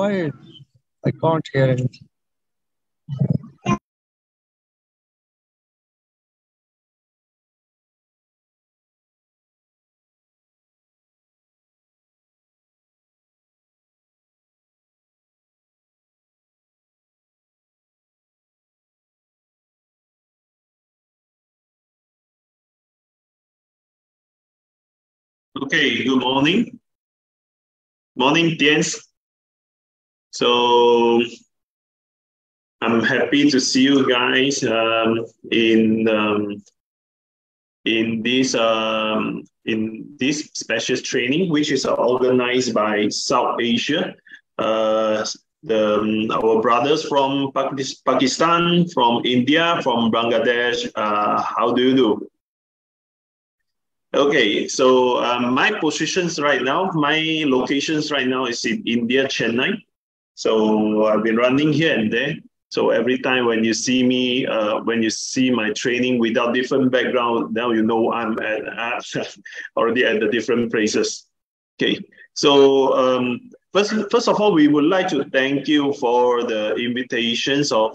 quiet. I can't hear anything. Okay, good morning. Morning, Tiens. So I'm happy to see you guys in this special training, which is organized by South Asia. Our brothers from Pakistan, from India, from Bangladesh. How do you do? Okay, so my positions right now, my locations right now is in India, Chennai. So I've been running here and there. So every time when you see me, when you see my training without different background, now you know I'm already at the different places. Okay, so first of all, we would like to thank you for the invitations of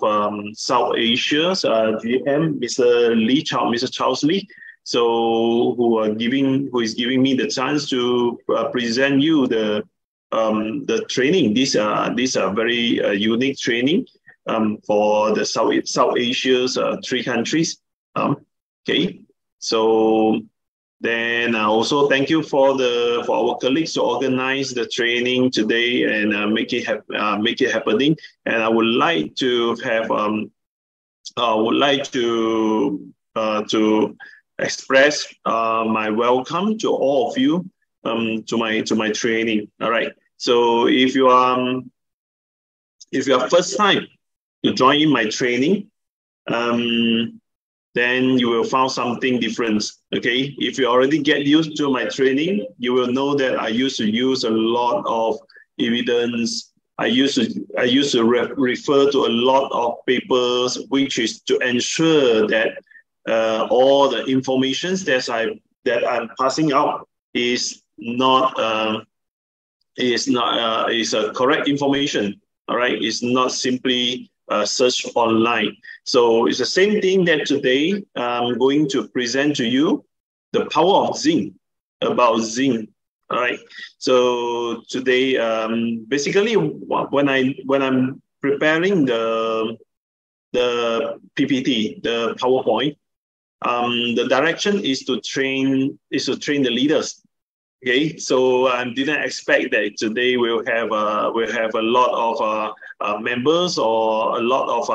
South Asia's GM, Mr. Charles Lee. So who is giving me the chance to present you the training. These are very unique training for the South Asia's three countries. Okay, so then also thank you for our colleagues to organize the training today and make it happening. And I would like to have to express my welcome to all of you to my training. All right. So if you are first time to join in my training, then you will find something different. Okay. If you already get used to my training, you will know that I used to use a lot of evidence. I used to refer to a lot of papers, which is to ensure that all the information that I'm passing out is a correct information. All right, it's not simply search online. So it's the same thing that today I'm going to present to you the power of zinc, about zinc. All right. So today, basically, when I'm preparing the PPT, the PowerPoint, the direction is to train the leaders. Okay, so I didn't expect that today we'll have a lot of members or a lot of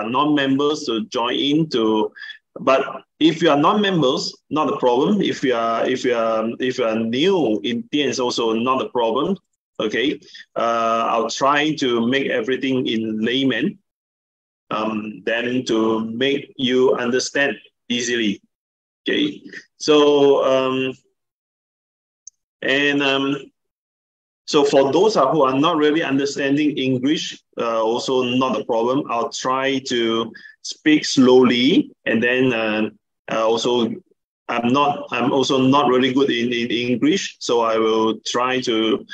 non-members to join in to. But if you are non-members, not a problem. If you are new in TNS, also not a problem. Okay, I'll try to make everything in layman, then to make you understand easily. Okay, so so for those who are not really understanding English, also not a problem. I'll try to speak slowly, and then I'm also not really good in English, so I will try to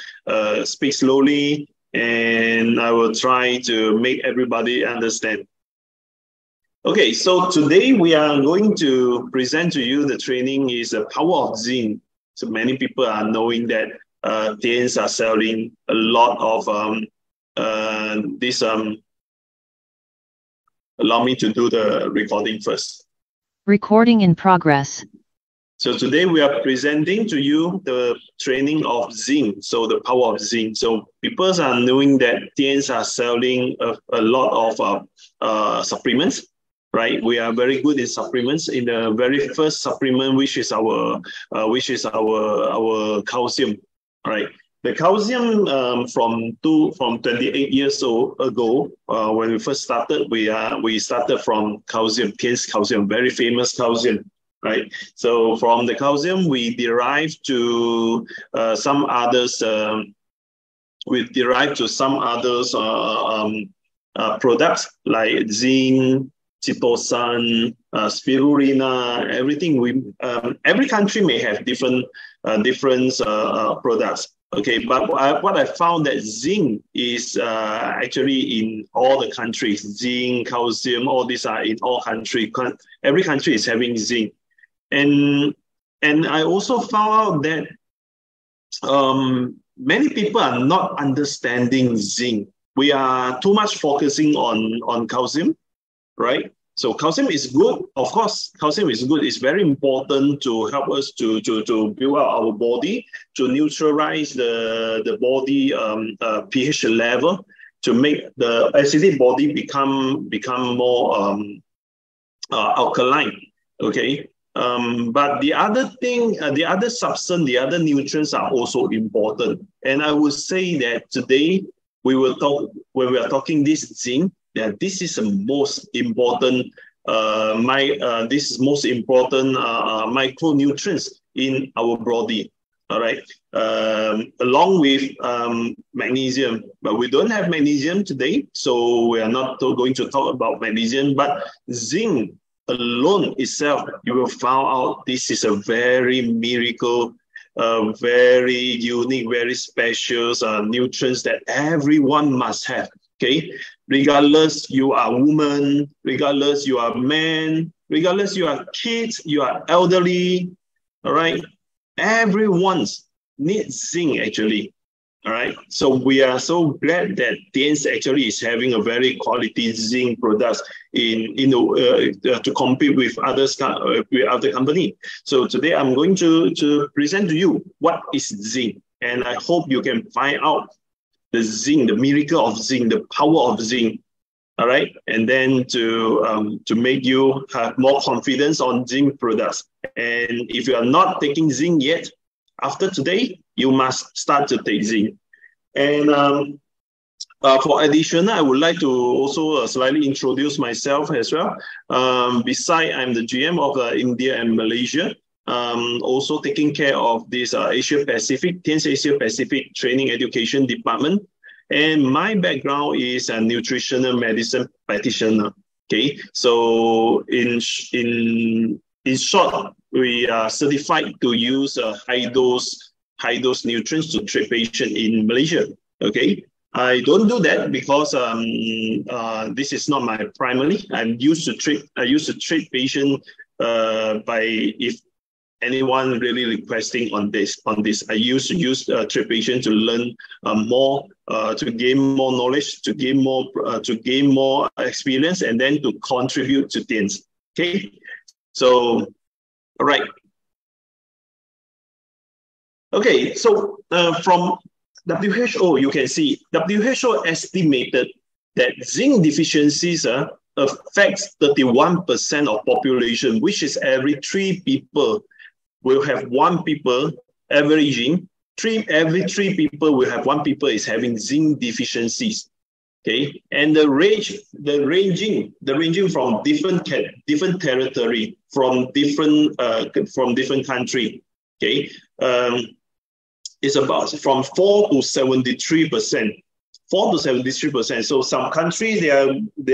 speak slowly, and I will try to make everybody understand. Okay, so today we are going to present to you the training is the power of zinc. So many people are knowing that TNs are selling a lot of this. Allow me to do the recording first. Recording in progress. So today we are presenting to you the training of zinc, so the power of zinc. So people are knowing that TNs are selling a lot of supplements. Right, we are very good in supplements. In the very first supplement, which is our calcium. All right, the calcium from 28 years ago, when we first started, we started from calcium, TNS calcium, very famous calcium. Right, so from the calcium we derived to some others. Products like zinc, chitosan, spirulina, everything. Every country may have different products. Okay, but what I found that zinc is actually in all the countries. Zinc, calcium, all these are in all countries. Every country is having zinc. And I also found out that many people are not understanding zinc. We are too much focusing on calcium, right? So calcium is good. Of course, calcium is good. It's very important to help us to build up our body, to neutralize the body pH level, to make the acidic body become more alkaline. Okay. But the other thing, the other substance, the other nutrients are also important. And I would say that today when we are talking this zinc, that this is the most important micronutrients in our body. All right, along with magnesium, but we don't have magnesium today, so we are not going to talk about magnesium. But zinc alone itself, you will find out this is a very miracle, very unique, very special nutrients that everyone must have. Okay, regardless you are woman, regardless you are man, regardless you are kids, you are elderly, all right, everyone needs zinc actually. All right, so we are so glad that Tien's actually is having a very quality zinc products to compete with others with other company. So today I'm going to present to you what is zinc, and I hope you can find out the zinc, the miracle of zinc, the power of zinc. All right, and then to make you have more confidence on zinc products. And if you are not taking zinc yet, after today, you must start to take zinc. And for additional, I would like to also slightly introduce myself as well. Besides, I'm the GM of India and Malaysia. Also taking care of this Asia Pacific, Tien's Asia Pacific Training Education Department. And my background is a nutritional medicine practitioner. Okay, so in short, we are certified to use high dose nutrients to treat patients in Malaysia. Okay, I don't do that because this is not my primary. I used to treat patients if anyone really requesting on this. I used to use treat patient to learn more, to gain more knowledge, to gain more experience, and then to contribute to Tien's. Okay, so all right. Okay, so from WHO, you can see WHO estimated that zinc deficiencies affects 31% of population, which is every 3 people will have 1 people averaging. Every 3 people will have 1 people is having zinc deficiencies. Okay, and the ranging from different territory, from different country. Okay, it's about from 4 to 73%. 4 to 73%. So some countries they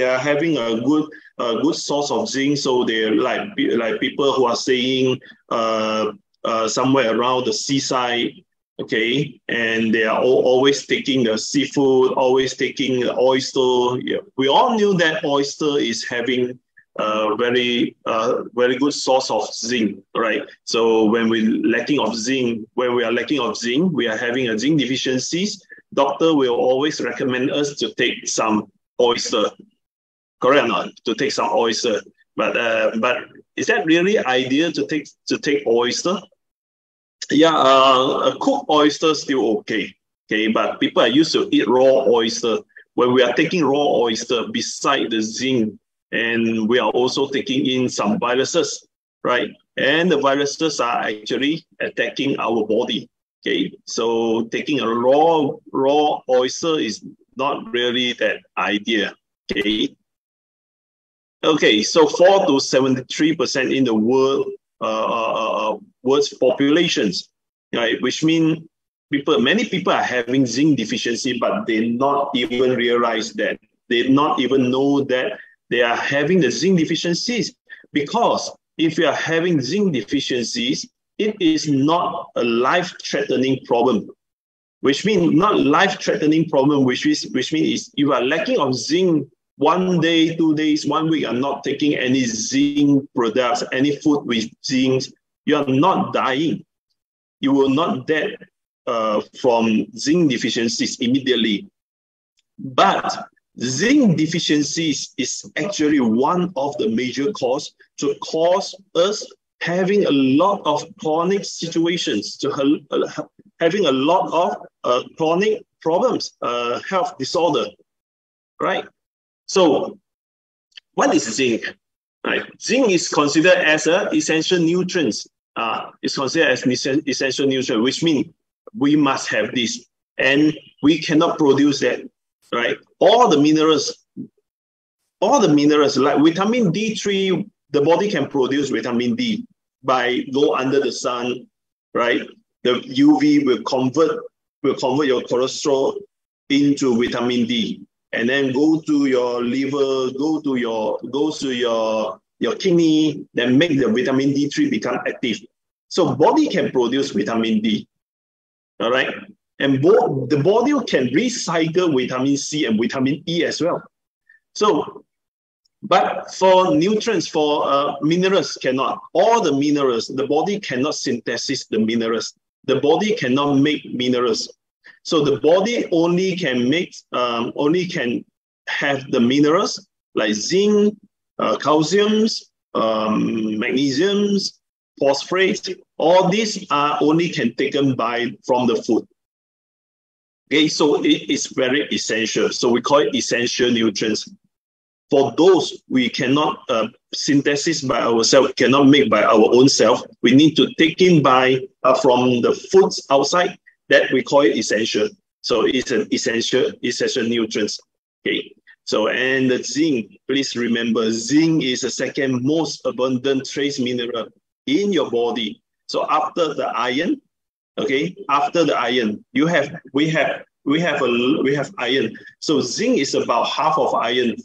are having a good source of zinc. So they're like people who are staying somewhere around the seaside. Okay, and they are always taking the seafood, always taking the oyster. Yeah. We all knew that oyster is having very good source of zinc, right? So when we are lacking of zinc, we are having a zinc deficiencies. Doctor will always recommend us to take some oyster, correct or not? To take some oyster, but is that really ideal to take oyster? Yeah, a cooked oyster still okay. Okay, but people are used to eat raw oyster. When we are taking raw oyster beside the zinc, and we are also taking in some viruses, right? And the viruses are actually attacking our body. Okay, so taking a raw oyster is not really that idea. Okay. Okay, so 4 to 73% in the world's populations, right? Which means many people are having zinc deficiency, but they not even realize that. They not even know that they are having the zinc deficiencies. Because if you are having zinc deficiencies, it is not a life-threatening problem. which means not life-threatening problem, which means you are lacking of zinc 1 day, 2 days, 1 week, are not taking any zinc products, any food with zinc, you are not dying. You will not die from zinc deficiencies immediately. But zinc deficiencies is actually one of the major cause to cause us having a lot of chronic situations, to having a lot of chronic problems, health disorder, right? So what is zinc? Right? Zinc is considered as an essential nutrient. It's considered as essential nutrient, which means we must have this, and we cannot produce that. Right? All the minerals like vitamin D3, the body can produce vitamin D by go under the sun, right? The UV will convert your cholesterol into vitamin D, and then go to your liver, go to your kidney, then make the vitamin D3 become active. So body can produce vitamin D, all right? And the body can recycle vitamin C and vitamin E as well. So, but for nutrients, for minerals, cannot. All the minerals, the body cannot synthesize the minerals. The body cannot make minerals. So the body only can make, only can have the minerals like zinc, calciums, magnesiums, phosphate. All these are only can taken from the food. Okay, so it is very essential. So we call it essential nutrients. For those we cannot synthesis by ourselves, cannot make by our own self, we need to take in by from the foods outside, that we call it essential. So it's an essential nutrients. Okay. So, and the zinc, please remember, zinc is the second most abundant trace mineral in your body. So after the iron, okay, after the iron, we have iron. So zinc is about half of iron,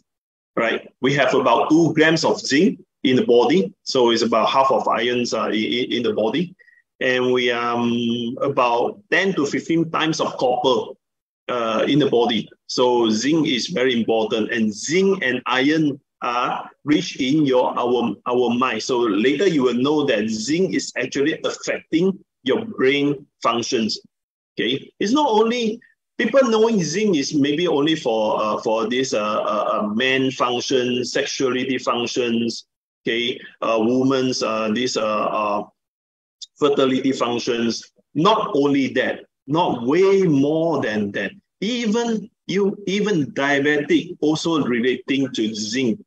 right? We have about 2 grams of zinc in the body. So it's about half of ions in the body. And we about 10 to 15 times of copper in the body. So zinc is very important, and zinc and iron are rich in our mind. So later you will know that zinc is actually affecting your brain functions. Okay, it's not only people knowing zinc is maybe only for this man function, sexuality functions. Okay, women's this fertility functions. Not only that, not way more than that. Even diabetic also relating to zinc.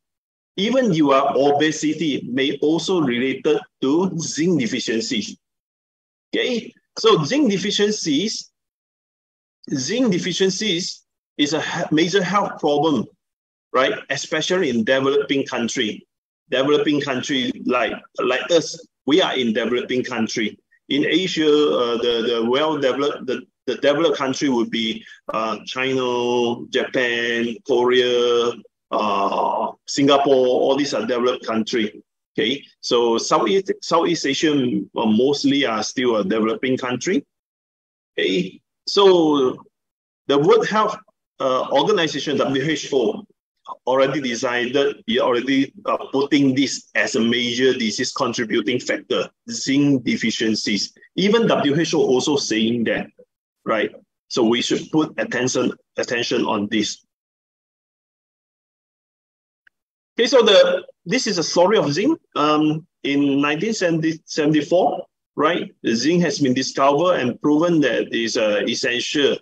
Even your obesity may also related to zinc deficiencies. Okay, so zinc deficiencies is a major health problem, right? Especially in developing country. Developing country like us, we are in developing country. In Asia, the developed country would be China, Japan, Korea, Singapore. All these are developed country. Okay, so Southeast Asia mostly are still a developing country. Okay, so the World Health Organization, WHO, already decided, already putting this as a major disease contributing factor, zinc deficiencies. Even WHO also saying that, right? So we should put attention on this. Okay, so this is a story of zinc. In 1974, right, the zinc has been discovered and proven that it is essential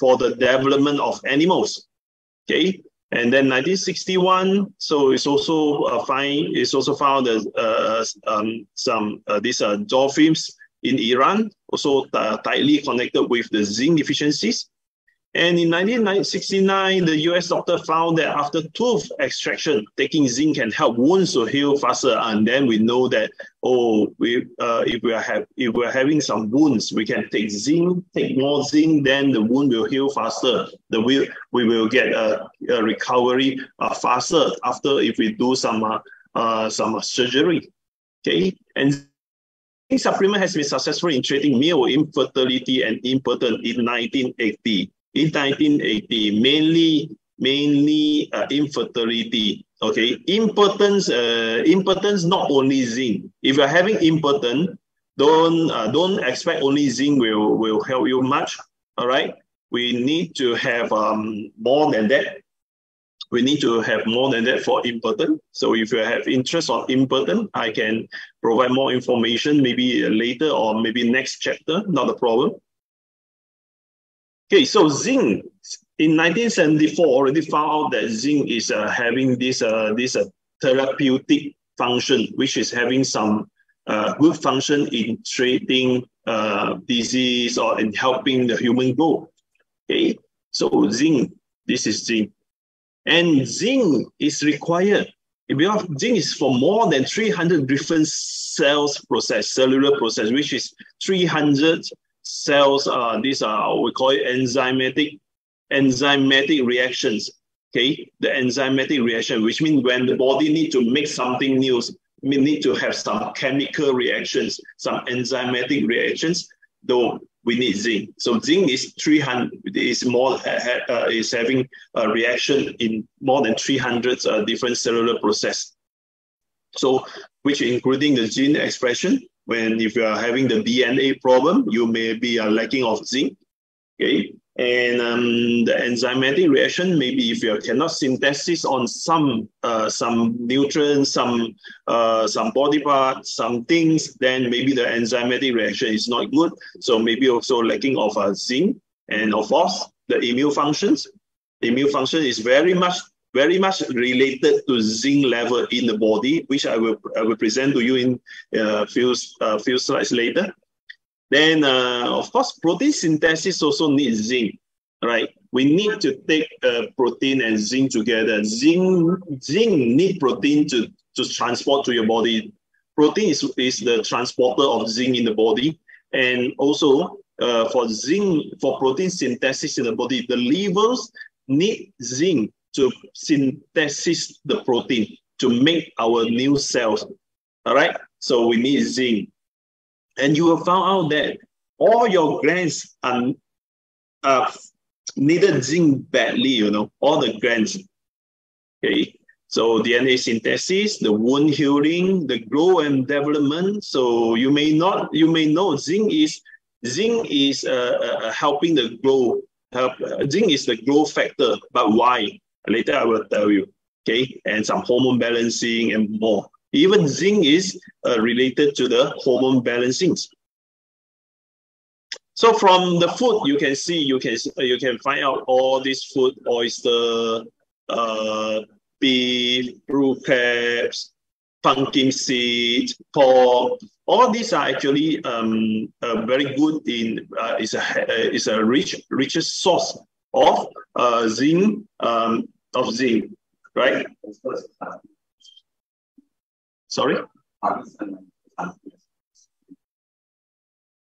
for the development of animals. Okay, and then 1961, so it's also found some these dolphins in Iran, also tightly connected with the zinc deficiencies. And in 1969, the US doctor found that after tooth extraction, taking zinc can help wounds to heal faster. And then we know that, if we are having some wounds, we can take more zinc, then the wound will heal faster. We will get a recovery faster after if we do some surgery. Okay, and zinc supplement has been successful in treating male infertility and impotence in 1980. In 1980, mainly infertility. Okay, impotence not only zinc. If you're having impotence, don't expect only zinc will help you much. All right, we need to have more than that. We need to have more than that for impotence. So if you have interest on impotence, I can provide more information maybe later or maybe next chapter, not a problem. Okay, so zinc in 1974 already found out that zinc is having this therapeutic function, which is having some good function in treating disease or in helping the human grow. Okay, so zinc, this is zinc. And zinc is required. Zinc is for more than 300 different cellular process, which is 300 cells. These are, we call it enzymatic reactions. Okay, the enzymatic reaction, which means when the body need to make something new, we need to have some chemical reactions, some enzymatic reactions, though we need zinc. So zinc is 300, is having a reaction in more than 300 different cellular process. So, which including the gene expression. If you are having the DNA problem, you may be lacking of zinc. Okay, and the enzymatic reaction, maybe if you cannot synthesis on some nutrients, some body parts, some things, then maybe the enzymatic reaction is not good. So maybe also lacking of zinc, and of course the immune functions. The immune function is very much related to zinc level in the body, which I will present to you in a few slides later. Then, of course, protein synthesis also needs zinc, right? We need to take protein and zinc together. Zinc need protein to transport to your body. Protein is the transporter of zinc in the body. And also, for protein synthesis in the body, the livers need zinc to synthesize the protein to make our new cells. All right? So we need zinc. And you will find out that all your glands needed zinc badly, all the glands. Okay, so DNA synthesis, the wound healing, the growth and development. So you may know zinc is helping the growth. Zinc is the growth factor, but why? Later I will tell you. Okay, and some hormone balancing and more. Even zinc is related to the hormone balancing. So from the food, you can see, you can find out all this food: oyster, beef, blue crabs, pumpkin seed, pork. All these are actually very good in is a richest source of zinc, right? Sorry?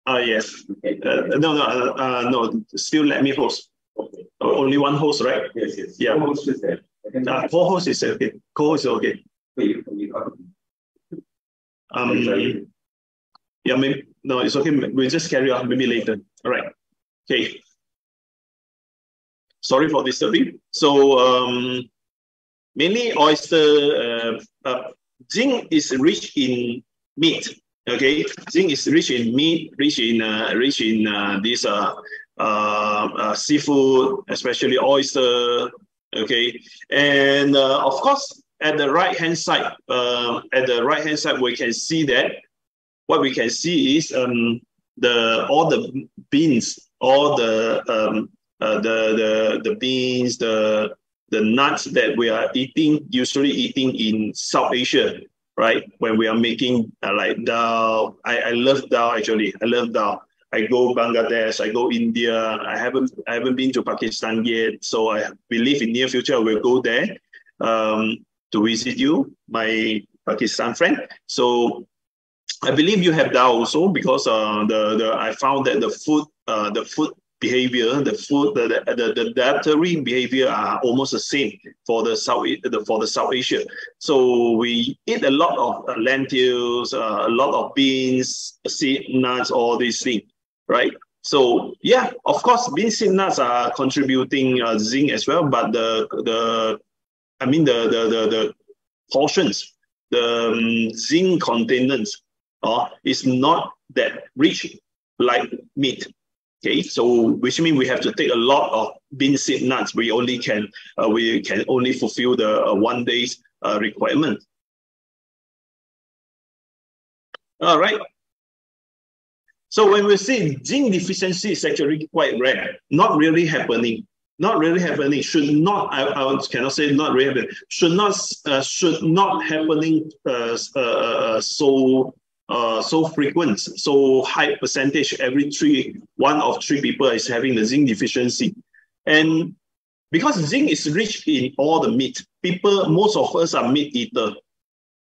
Yes. No. Still let me host. Okay. Only one host, right? Yes. Yeah. Co-host is okay. Co-host is okay. Yeah, maybe no, it's okay. We'll just carry on maybe later. All right. Okay. Sorry for disturbing. So mainly oyster. Zinc is rich in meat. Okay, zinc is rich in meat, rich in this seafood, especially oyster. Okay, and of course, at the right hand side, we can see that what we can see is all the beans, all the beans, the nuts that we are usually eating in South Asia, right? When we are making like dal. I love dal actually. I love dal. I go Bangladesh, I go India. I haven't been to Pakistan yet, so I believe in near future I will go there to visit you, my Pakistan friend. So I believe you have dal also, because I found that the food behavior, the food, the dietary behavior are almost the same for the South Asia. So we eat a lot of lentils, a lot of beans, seed, nuts, all these things, right? So yeah, of course, beans, seed, nuts are contributing zinc as well, but the portions, the zinc containers, is not that rich like meat. Okay, so which means we have to take a lot of bean, seed, nuts. We can only fulfill the 1 day's requirement. All right. So when we see zinc deficiency is actually quite rare, not really happening. Not really happening. Should not. I cannot say not really happening. Should not happening so frequent, so high percentage. One of three people is having the zinc deficiency, and because zinc is rich in all the meat. Most of us are meat eater.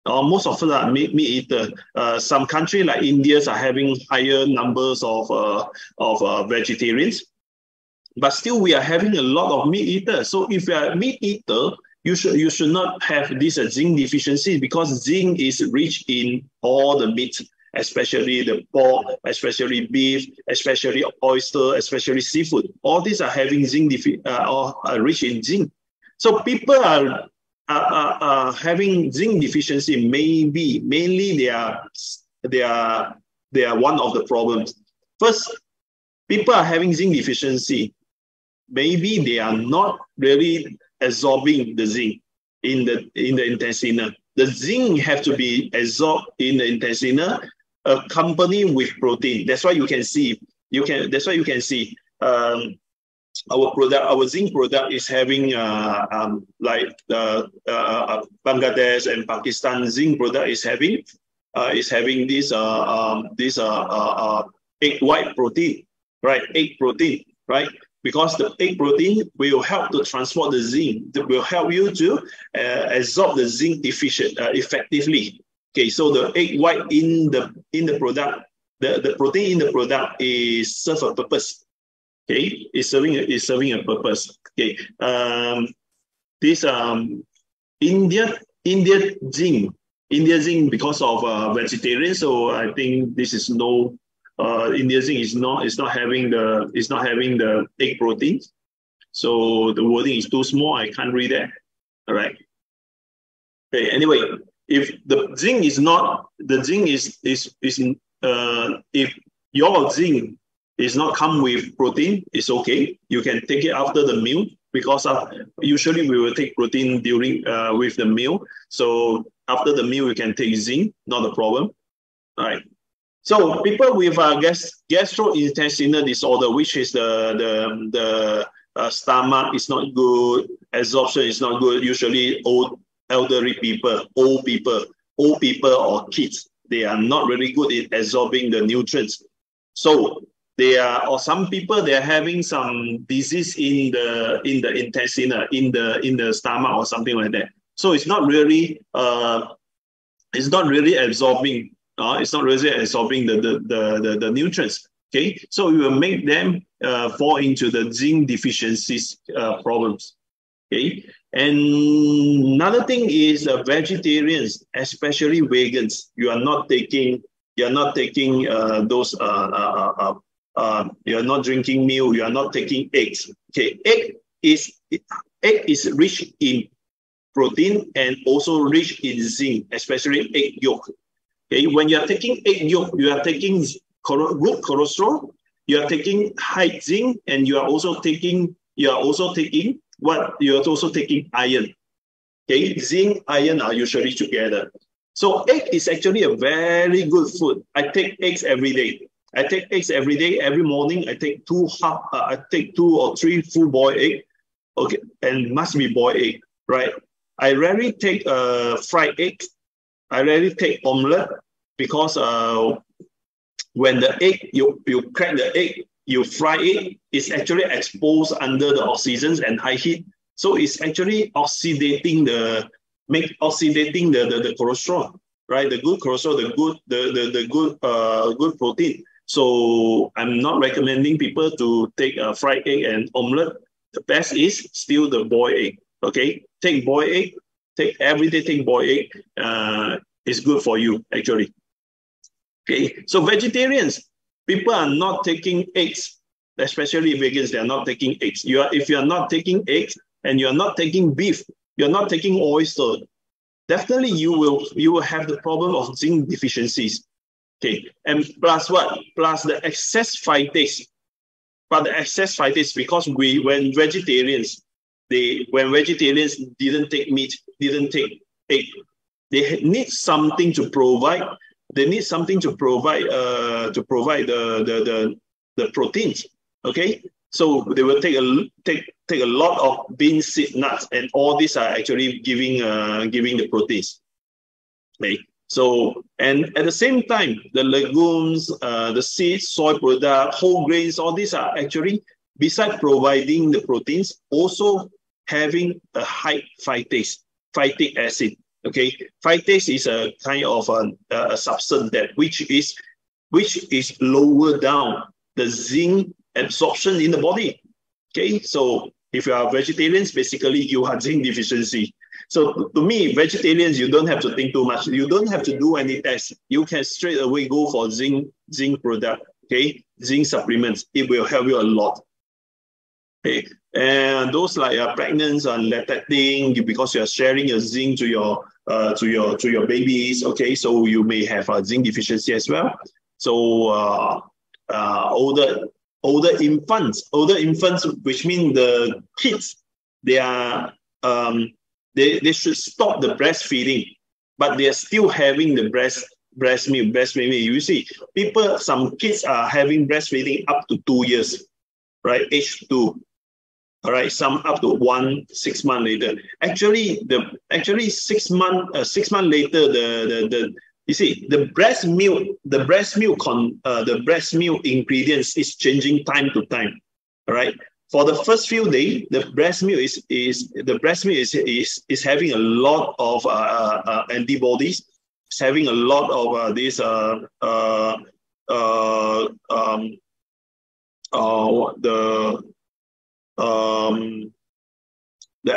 Most of us are meat eater. Some countries like India are having higher numbers of vegetarians. But still, we are having a lot of meat eaters. So if you are a meat eater, you should not have this zinc deficiency, because zinc is rich in all the meat, especially the pork, especially beef, especially oyster, especially seafood. All these are having zinc are rich in zinc. So people are having zinc deficiency. Mainly they are one of the problems. First, people are having zinc deficiency. Maybe they are not really absorbing the zinc in the intestinal. The zinc have to be absorbed in the intestinal, accompanied with protein. That's why you can see. Our zinc product is having like Bangladesh and Pakistan zinc product is having this egg white protein, right? Egg protein, right? Because the egg protein will help to transport the zinc. It will help you to absorb the zinc deficient effectively. Okay, so the egg white in the product, the protein in the product is serve a purpose. Okay, is serving a purpose. Okay, this India zinc because of vegetarian. So I think this is no. India zinc is not having the egg protein, so the wording is too small. I can't read that. All right. Okay. Anyway, if the zinc is not, if your zinc is not come with protein, it's okay. You can take it after the meal, because usually we will take protein during with the meal. So after the meal, we can take zinc, not a problem. All right. So people with gastrointestinal disorder, which is the stomach is not good, absorption is not good. Usually elderly people, old people or kids, they are not really good in absorbing the nutrients. So some people they are having some disease in the intestinal, in the stomach or something like that. So it's not really absorbing. It's not really absorbing the nutrients. Okay, so we will make them fall into the zinc deficiencies problems. Okay, and another thing is vegetarians, especially vegans. You are not taking those. You are not drinking milk. You are not taking eggs. Okay, egg is rich in protein and also rich in zinc, especially egg yolk. Okay, when you are taking egg yolk, you are taking good cholesterol, you are taking high zinc, and you are also taking iron. Okay, zinc, iron are usually together. So egg is actually a very good food. I take eggs every day. Every morning. I take two or three full boiled egg. Okay, and must be boiled egg, right? I rarely take fried egg. I rarely take omelette, because when the egg, you crack the egg, you fry it, it's actually exposed under the oxygens and high heat. So it's actually oxidating the cholesterol, right? The good cholesterol, the good protein. So I'm not recommending people to take a fried egg and omelette. The best is still the boiled egg. Okay, take boiled egg. Take boiled egg. It's good for you actually. Okay, so vegetarians, people are not taking eggs, especially vegans. They are not taking eggs. If you are not taking eggs and you are not taking beef, you are not taking oyster. Definitely, you will have the problem of zinc deficiencies. Okay, and plus what? Plus the excess phytase. But the excess phytase, because when vegetarians didn't take meat, didn't take egg, they need something to provide. They need something to provide the proteins. Okay, so they will take a lot of bean, seed, nuts, and all these are actually giving the proteins. Okay, so and at the same time, the legumes, the seeds, soy products, whole grains, all these are actually, besides providing the proteins, also having a high phytic acid. Okay, phytase is a kind of a substance which is lower down the zinc absorption in the body. Okay, so if you are vegetarians, basically you have zinc deficiency. So to me, vegetarians, you don't have to think too much. You don't have to do any tests. You can straight away go for zinc product. Okay, zinc supplements. It will help you a lot. Okay, and those like pregnant and lactating, because you are sharing your zinc to your babies. Okay, so you may have a zinc deficiency as well. So older infants, which means the kids, they are they should stop the breastfeeding, but they are still having the breast milk. You see, some kids are having breastfeeding up to 2 years, right? Age 2. All right, some up to 6 months later. Actually, 6 months later, you see the breast milk ingredients is changing time to time. All right. For the first few days, the breast milk is having a lot of antibodies. It's having a lot of the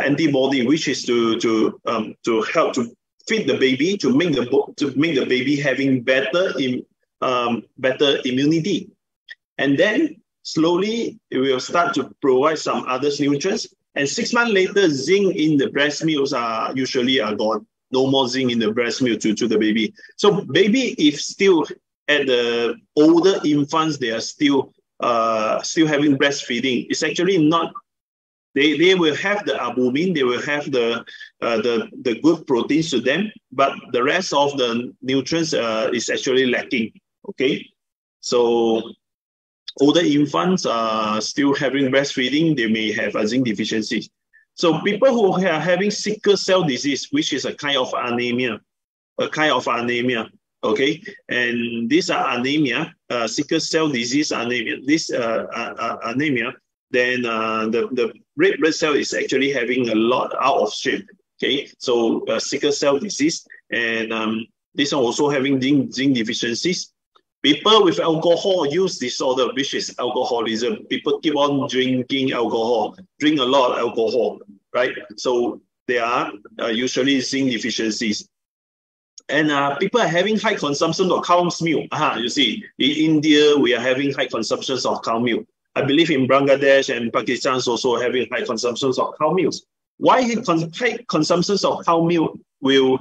antibody, which is to help to feed the baby, to make the baby having better immunity, and then slowly it will start to provide some other nutrients. And 6 months later, zinc in the breast milk are usually gone. No more zinc in the breast milk to the baby. So baby, if still at the older infants, they are still having breastfeeding. It's actually not. They will have the albumin, they will have the good proteins to them, but the rest of the nutrients is actually lacking. Okay, so older infants are still having breastfeeding, they may have a zinc deficiency. So people who are having sickle cell disease, which is a kind of anemia. Okay, and these are anemia, sickle cell disease anemia. This anemia, then the red blood cell is actually having a lot out of shape. Okay, so sickle cell disease, and this one also having zinc deficiencies. People with alcohol use disorder, which is alcoholism. People keep on drinking alcohol, drink a lot of alcohol, right? So they are usually zinc deficiencies. And people are having high consumption of cow's milk. You see, in India, we are having high consumptions of cow milk. I believe in Bangladesh and Pakistan also having high consumptions of cow milk. Why high consumptions of cow milk will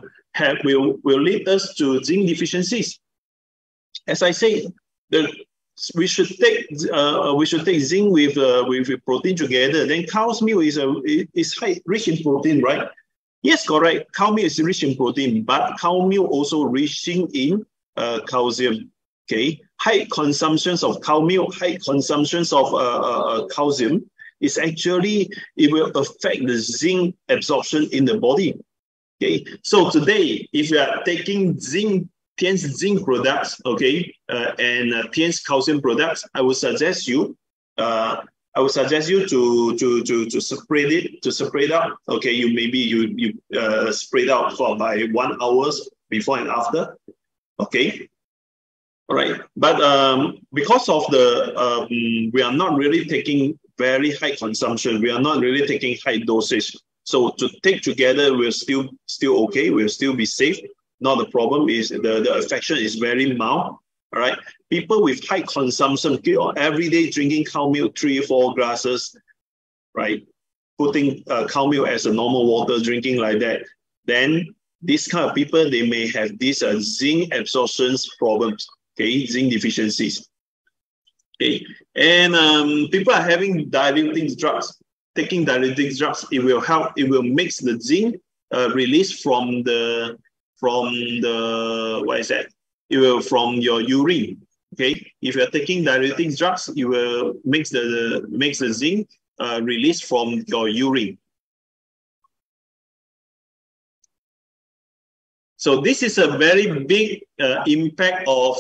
lead us to zinc deficiencies? As I say, we should take zinc with protein together. Then cow's milk is rich in protein, right? Yes, correct. Cow milk is rich in protein, but cow milk also rich in calcium. Okay, high consumptions of cow milk, high consumptions of calcium is actually, it will affect the zinc absorption in the body. Okay, so today, if you are taking Tian's zinc products, okay, and Tian's calcium products, I would suggest you to separate out. Okay, you spread out for by 1 hour before and after. Okay, All right, but because of the we are not really taking very high consumption, we are not really taking high dosage. So to take together, we're still okay. We'll still be safe. Not the problem is the affection is very mild. All right, people with high consumption, every day drinking cow milk 3-4 glasses, right? Putting cow milk as a normal water, drinking like that, then these kind of people, they may have these zinc absorption problems, okay, zinc deficiencies. Okay, and people are having diuretic drugs. Taking diuretic drugs, it will help. It will mix the zinc released from the what is that? It will from your urine. Okay, if you are taking diuretic drugs, you will mix the zinc released from your urine. So this is a very big impact of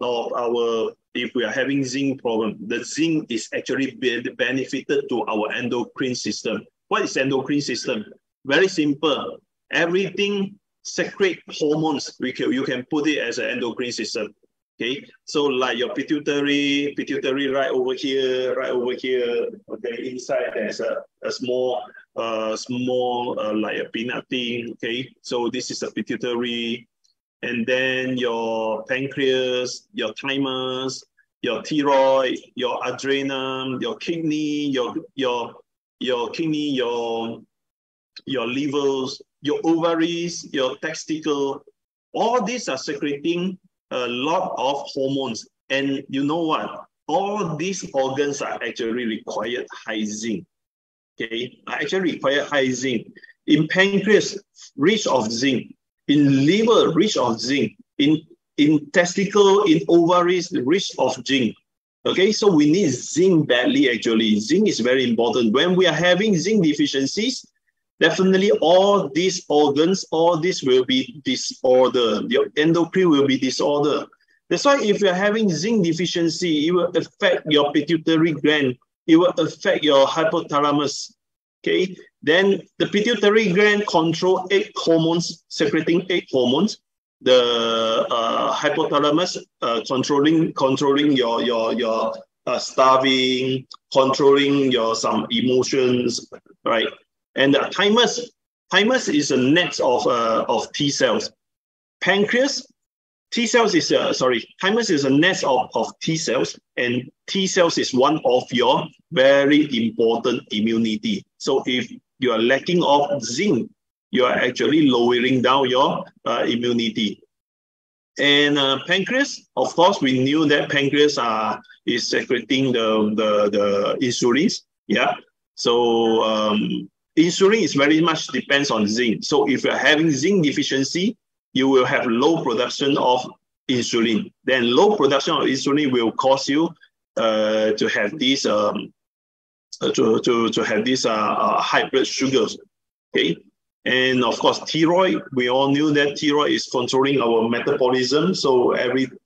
our, if we are having zinc problem. The zinc is actually benefited to our endocrine system. What is endocrine system? Very simple. Everything secrete hormones. You can put it as an endocrine system. Okay, so like your pituitary right over here. Okay, inside there's a small like a peanut thing. Okay, so this is a pituitary, and then your pancreas, your thymus, your thyroid, your adrenal, your kidney, your kidney, your livers, your ovaries, your testicle. All these are secreting a lot of hormones. And you know what? All these organs are actually required high zinc. Okay, actually require high zinc. In pancreas, rich of zinc. In liver, rich of zinc. In testicle, in ovaries, rich of zinc. Okay, so we need zinc badly actually. Zinc is very important. When we are having zinc deficiencies, definitely all these organs, all this will be disordered. Your endocrine will be disordered. That's why if you're having zinc deficiency, it will affect your pituitary gland. It will affect your hypothalamus. Okay, then the pituitary gland control 8 hormones, secreting 8 hormones. The hypothalamus controlling your starving, controlling your some emotions, right? And the thymus is a net of T cells. Pancreas, T cells is thymus is a net of T cells, and T cells is one of your very important immunity. So if you are lacking of zinc, you are actually lowering down your immunity. And pancreas, of course, we knew that pancreas is secreting the insulin. Yeah. So insulin is very much depends on zinc. So if you're having zinc deficiency, you will have low production of insulin. Then low production of insulin will cause you to have these high blood sugars. Okay, and of course thyroid. We all knew that thyroid is controlling our metabolism. So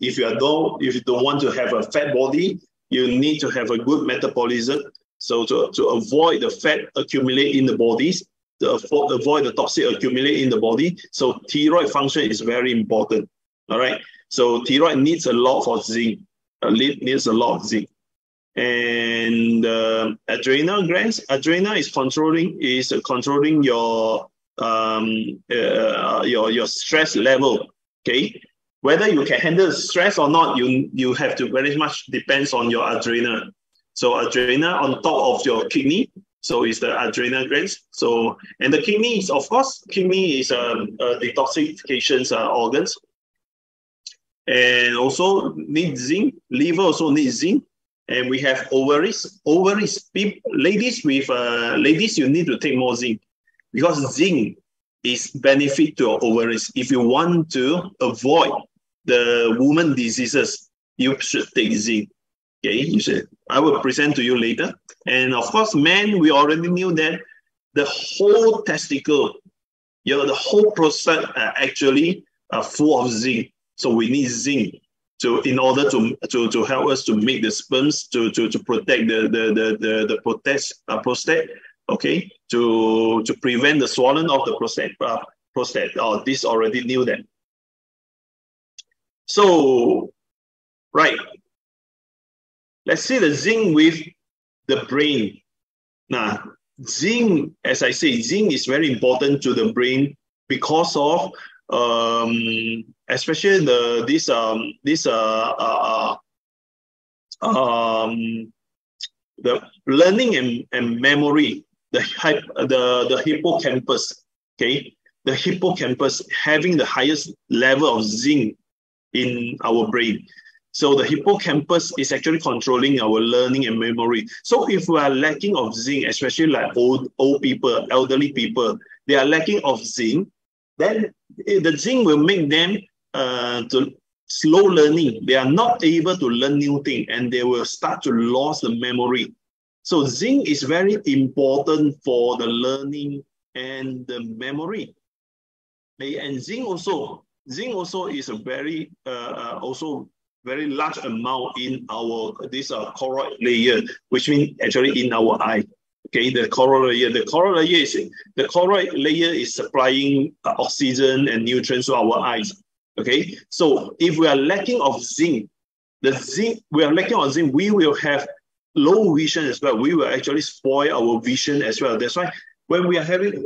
if you don't want to have a fat body, you need to have a good metabolism. So to avoid the fat accumulate in the bodies, to avoid the toxic accumulate in the body. So thyroid function is very important. All right. So thyroid needs a lot of zinc. Needs a lot of zinc. And adrenal glands. Adrenal is controlling your stress level. Okay. Whether you can handle stress or not, you have to very much depends on your adrenal. So adrenal on top of your kidney. So it's the adrenal glands. So, and the kidney is, of course, kidney is a detoxification organs. And also needs zinc. Liver also needs zinc. And we have ovaries. Ovaries, ladies, you need to take more zinc, because zinc is benefit to your ovaries. If you want to avoid the woman diseases, you should take zinc. Okay, you should. I will present to you later. And of course, men, we already knew that the whole testicle, the whole prostate are actually full of zinc. So we need zinc in order to help us to make the sperms to protect the prostate. Okay, to prevent the swelling of the prostate. This already knew that. So, right. Let's see the zinc with the brain. Now, zinc, as I say, zinc is very important to the brain because of especially the learning and memory, the hippocampus. Okay, the hippocampus having the highest level of zinc in our brain. So the hippocampus is actually controlling our learning and memory. So if we are lacking of zinc, especially like old people, elderly people, they are lacking of zinc, then the zinc will make them to slow learning. They are not able to learn new things and they will start to lose the memory. So zinc is very important for the learning and the memory. And zinc also is a very also very large amount in our choroid layer, which means actually in our eye. Okay, the choroid layer is supplying oxygen and nutrients to our eyes. Okay, so if we are lacking of zinc, we will have low vision as well. We will actually spoil our vision as well. That's why when we are having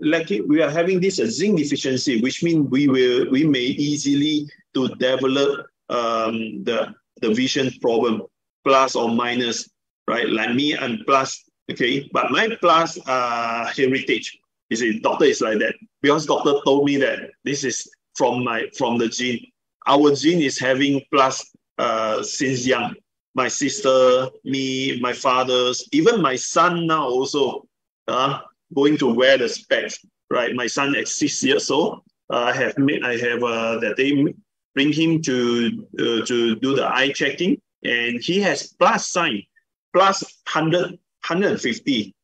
this zinc deficiency, which means we may easily to develop the vision problem, plus or minus, right? Like me, I'm plus, okay, but my plus heritage. You see, doctor is like that because doctor told me that this is from the gene. Our gene is having plus since young. My sister, me, my father's, even my son now also going to wear the specs, right? My son at 6 years old. I have that they bring him to do the eye checking, and he has plus sign, plus 100, 150.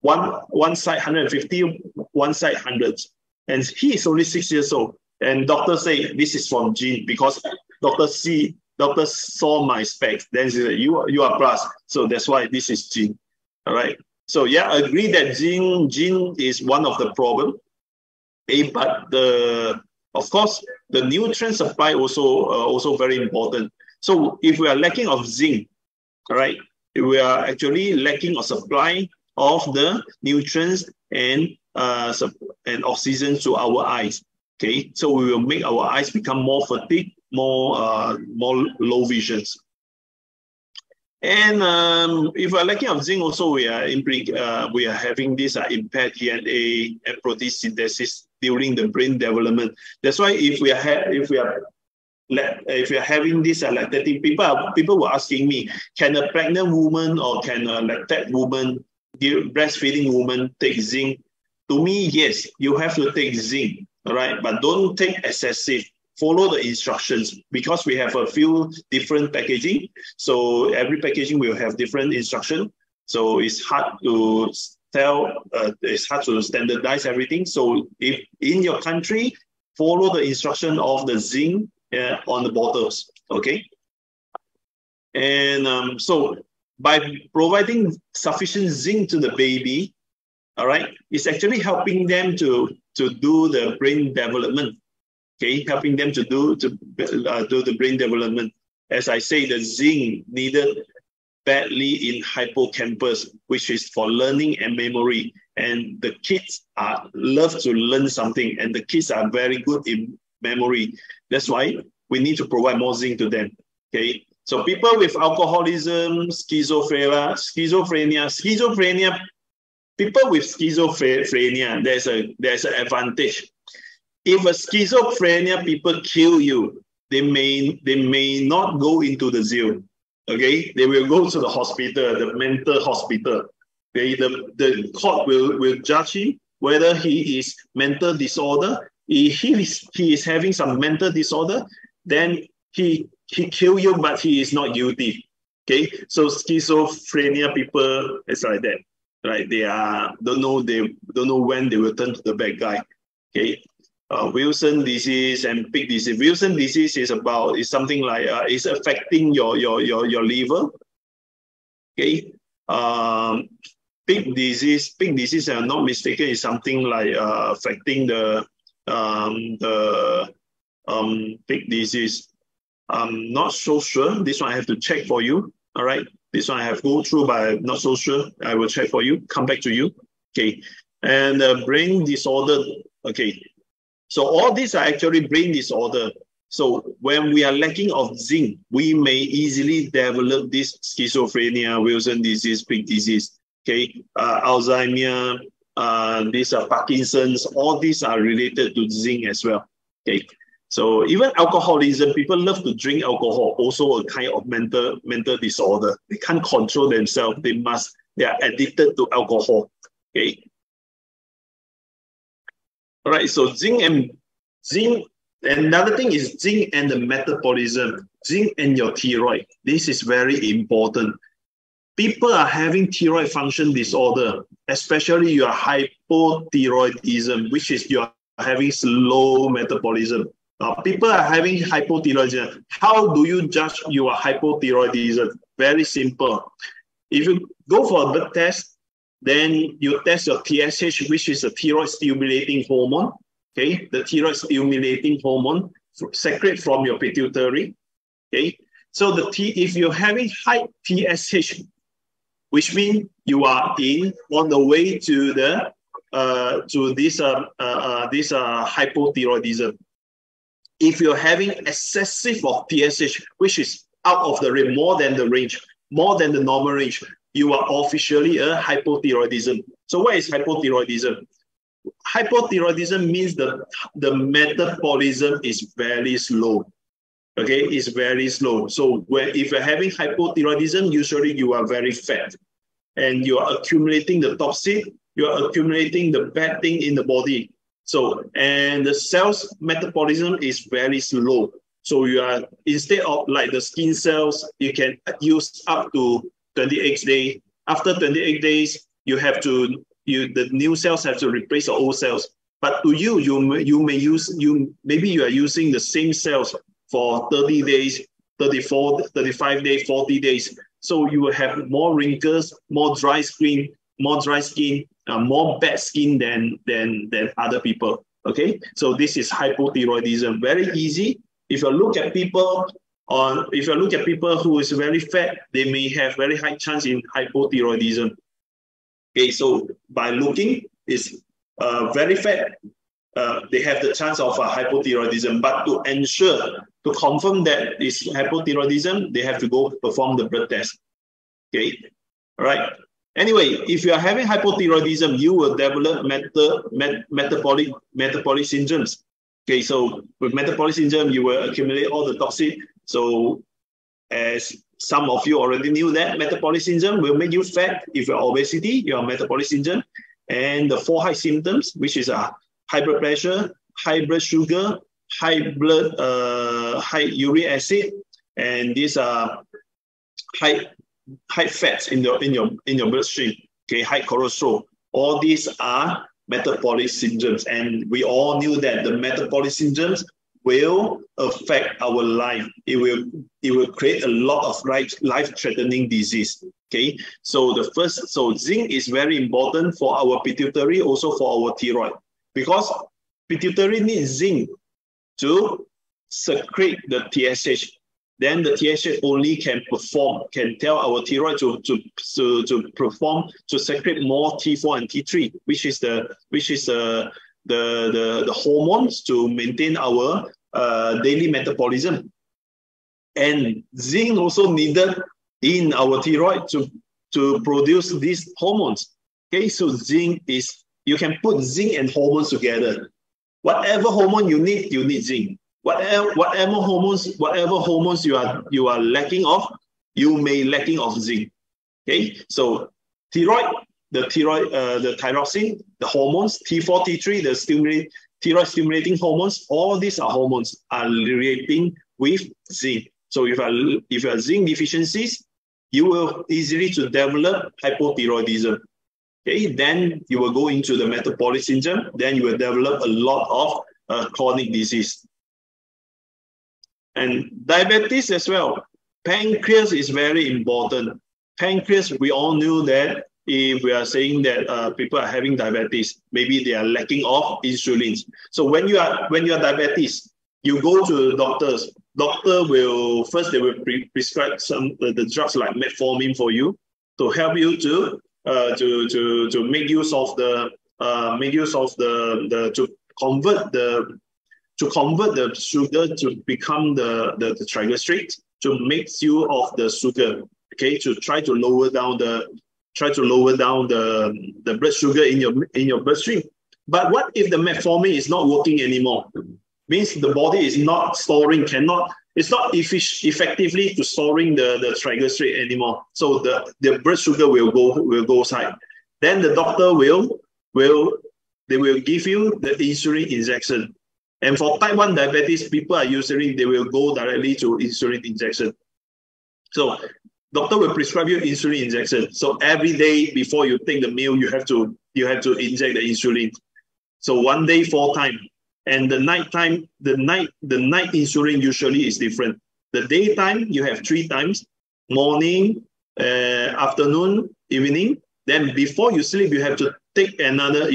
One side 150, one side 100. And he is only 6 years old. And doctors say this is from gene because doctor saw my specs. Then he said, you are plus. So that's why this is gene. All right. So yeah, I agree that gene is one of the problem. But of course, the nutrient supply also very important. So if we are lacking of zinc, all right, we are actually lacking of supply of the nutrients and oxygen to our eyes. Okay, so we will make our eyes become more fatigued, more low visions. And if we're lacking of zinc, also we are having this impaired DNA and protein synthesis during the brain development. That's why if we are having this lactating, people were asking me, can a pregnant woman or can a lactate woman, breastfeeding woman take zinc? To me, yes, you have to take zinc, all right, but don't take excessive. Follow the instructions because we have a few different packaging. So every packaging will have different instruction. So it's hard to it's hard to standardize everything. So if in your country, follow the instruction of the zinc on the bottles, okay? And so by providing sufficient zinc to the baby, all right, it's actually helping them to do the brain development. Okay, helping them to do the brain development. As I say, the zinc needed badly in hippocampus, which is for learning and memory. And the kids love to learn something, and the kids are very good in memory. That's why we need to provide more zinc to them. Okay, so people with alcoholism, schizophrenia, people with schizophrenia, there's an advantage. If a schizophrenia people kill you, they may not go into the zoo. Okay, they will go to the hospital, the mental hospital. Okay, the court will judge him whether he is mental disorder. If he is having some mental disorder, then he kill you, but he is not guilty. Okay, so schizophrenia people is like that, right? They don't know when they will turn to the bad guy. Okay. Wilson disease and pig disease. Wilson disease is something like it's affecting your liver. Okay. Pig disease, if I'm not mistaken, is something like affecting the pig disease. I'm not so sure. This one I have to check for you. All right. This one I have go through, but I'm not so sure. I will check for you. Come back to you. Okay. And brain disorder. Okay. So all these are actually brain disorder. So when we are lacking of zinc, we may easily develop this schizophrenia, Wilson disease, Pick disease, okay, Alzheimer, these are Parkinson's. All these are related to zinc as well. Okay, so even alcoholism, people love to drink alcohol, also a kind of mental disorder. They can't control themselves. They are addicted to alcohol. Okay. All right. So zinc. Another thing is zinc and the metabolism, zinc and your thyroid. This is very important. People are having thyroid function disorder, especially your hypothyroidism, which is you're having slow metabolism. Now, people are having hypothyroidism. How do you judge your hypothyroidism? Very simple. If you go for a blood test, then you test your TSH, which is a thyroid stimulating hormone. Okay, the thyroid stimulating hormone secrete from your pituitary. Okay, so if you're having high TSH, which means you are on the way to the this hypothyroidism. If you're having excessive of TSH, which is out of the range, more than the range, more than the normal range, you are officially a hypothyroidism. So what is hypothyroidism? Hypothyroidism means the metabolism is very slow. Okay, it's very slow. So if you're having hypothyroidism, usually you are very fat and you are accumulating the toxin, you are accumulating the bad thing in the body. So, and the cells metabolism is very slow. So you are, instead of like the skin cells, you can use up to 28 days. After 28 days, the new cells have to replace the old cells. But to maybe you are using the same cells for 30 days, 34, 35 days, 40 days. So you will have more wrinkles, more dry skin, more bad skin than other people. Okay, so this is hypothyroidism. Very easy. If you look at people who is very fat, they may have very high chance in hypothyroidism. Okay, so by looking, is very fat, they have the chance of hypothyroidism. But to confirm that it's hypothyroidism, they have to go perform the blood test. Okay, all right. Anyway, if you are having hypothyroidism, you will develop metabolic syndromes. Okay, so with metabolic syndrome, you will accumulate all the toxin. So as some of you already knew that metabolic syndrome will make you fat. If you're obesity, you have metabolic syndrome. And the 4 high symptoms, which is high blood pressure, high blood sugar, high uric acid, and these are high fats in your bloodstream. Okay, high cholesterol. All these are metabolic syndromes, and we all knew that the metabolic syndromes will affect our life. It will create a lot of life-threatening disease. Okay, so zinc is very important for our pituitary, also for our thyroid, because pituitary needs zinc to secrete the TSH. Then the TSH only can tell our thyroid to secrete more T4 and T3, which is the hormones to maintain our daily metabolism. And zinc also needed in our thyroid to produce these hormones. Okay, so you can put zinc and hormones together. Whatever hormone you need zinc. Whatever hormones you are lacking of, you may lacking of zinc. Okay, so the thyroxine, the hormones, T4, T3, the thyroid stimulating hormones, all these are hormones are relating with zinc. So if you have zinc deficiencies, you will easily to develop hypothyroidism. Okay, then you will go into the metabolic syndrome, then you will develop a lot of chronic disease. And diabetes as well. Pancreas is very important. Pancreas, we all knew that if we are saying that people are having diabetes, maybe they are lacking of insulin. So when you are diabetes, you go to the doctors. doctor will first they will prescribe some the drugs like metformin for you to help you to make use of the to convert the sugar to become the triglycerides, to make use of the sugar, okay, to try to lower down the blood sugar in your bloodstream. But what if the metformin is not working anymore? Means the body is not storing, it's not effectively to storing the triglyceride anymore. So the blood sugar will go high. Then the doctor will give you the insulin injection. And for type 1 diabetes, people are usually, they will go directly to insulin injection. So doctor will prescribe you insulin injection. So every day before you take the meal, you have to inject the insulin. So 1 day 4 times. And the night insulin usually is different. The daytime, you have 3 times, morning, afternoon, evening. Then before you sleep, you have to inject another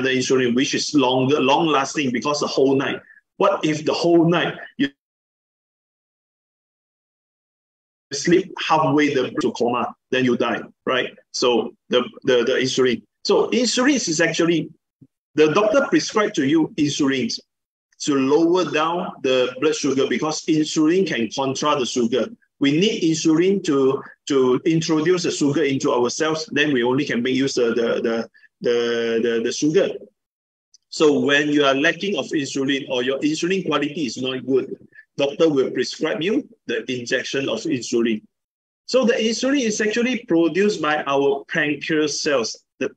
insulin, which is long lasting, because the whole night. What if the whole night you sleep halfway to coma, then you die, right? So the insulin. So insulin is actually, the doctor prescribed to you insulin to lower down the blood sugar, because insulin can control the sugar. We need insulin to introduce the sugar into our cells. Then we only can make use of the sugar. So when you are lacking of insulin, or your insulin quality is not good, doctor will prescribe you the injection of insulin. So the insulin is actually produced by our pancreas cells. The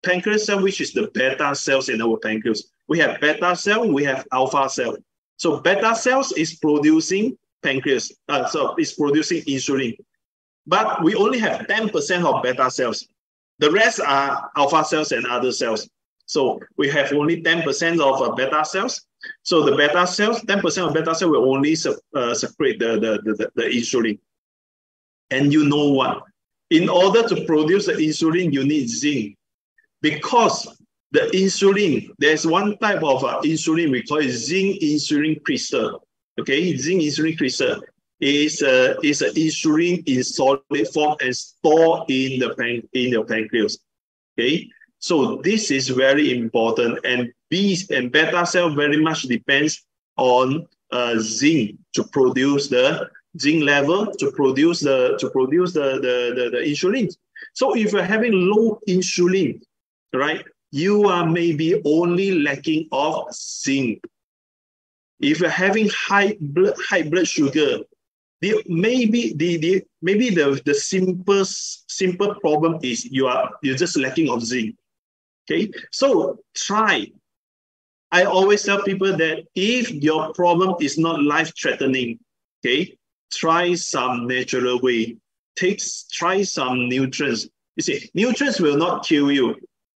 pancreas cell, which is the beta cells in our pancreas. We have beta cell, we have alpha cell. So beta cells is producing pancreas, so it's producing insulin. But we only have 10% of beta cells. The rest are alpha cells and other cells. So we have only 10% of beta cells. So the beta cells, 10% of beta cells will only secrete the insulin. And you know what? In order to produce the insulin, you need zinc. Because the insulin, there's one type of insulin, we call it zinc insulin crystal. Okay, zinc insulin crystal is an insulin in solid form and stored in your pancreas. Okay, so this is very important, and beta cell very much depends on zinc to produce the zinc level, to produce the insulin. So if you're having low insulin, right, you are maybe only lacking of zinc. If you're having high blood sugar, maybe the simple problem is you're just lacking of zinc. Okay, so try. I always tell people that if your problem is not life-threatening, okay, try some natural way. Try some nutrients. You see, nutrients will not kill you.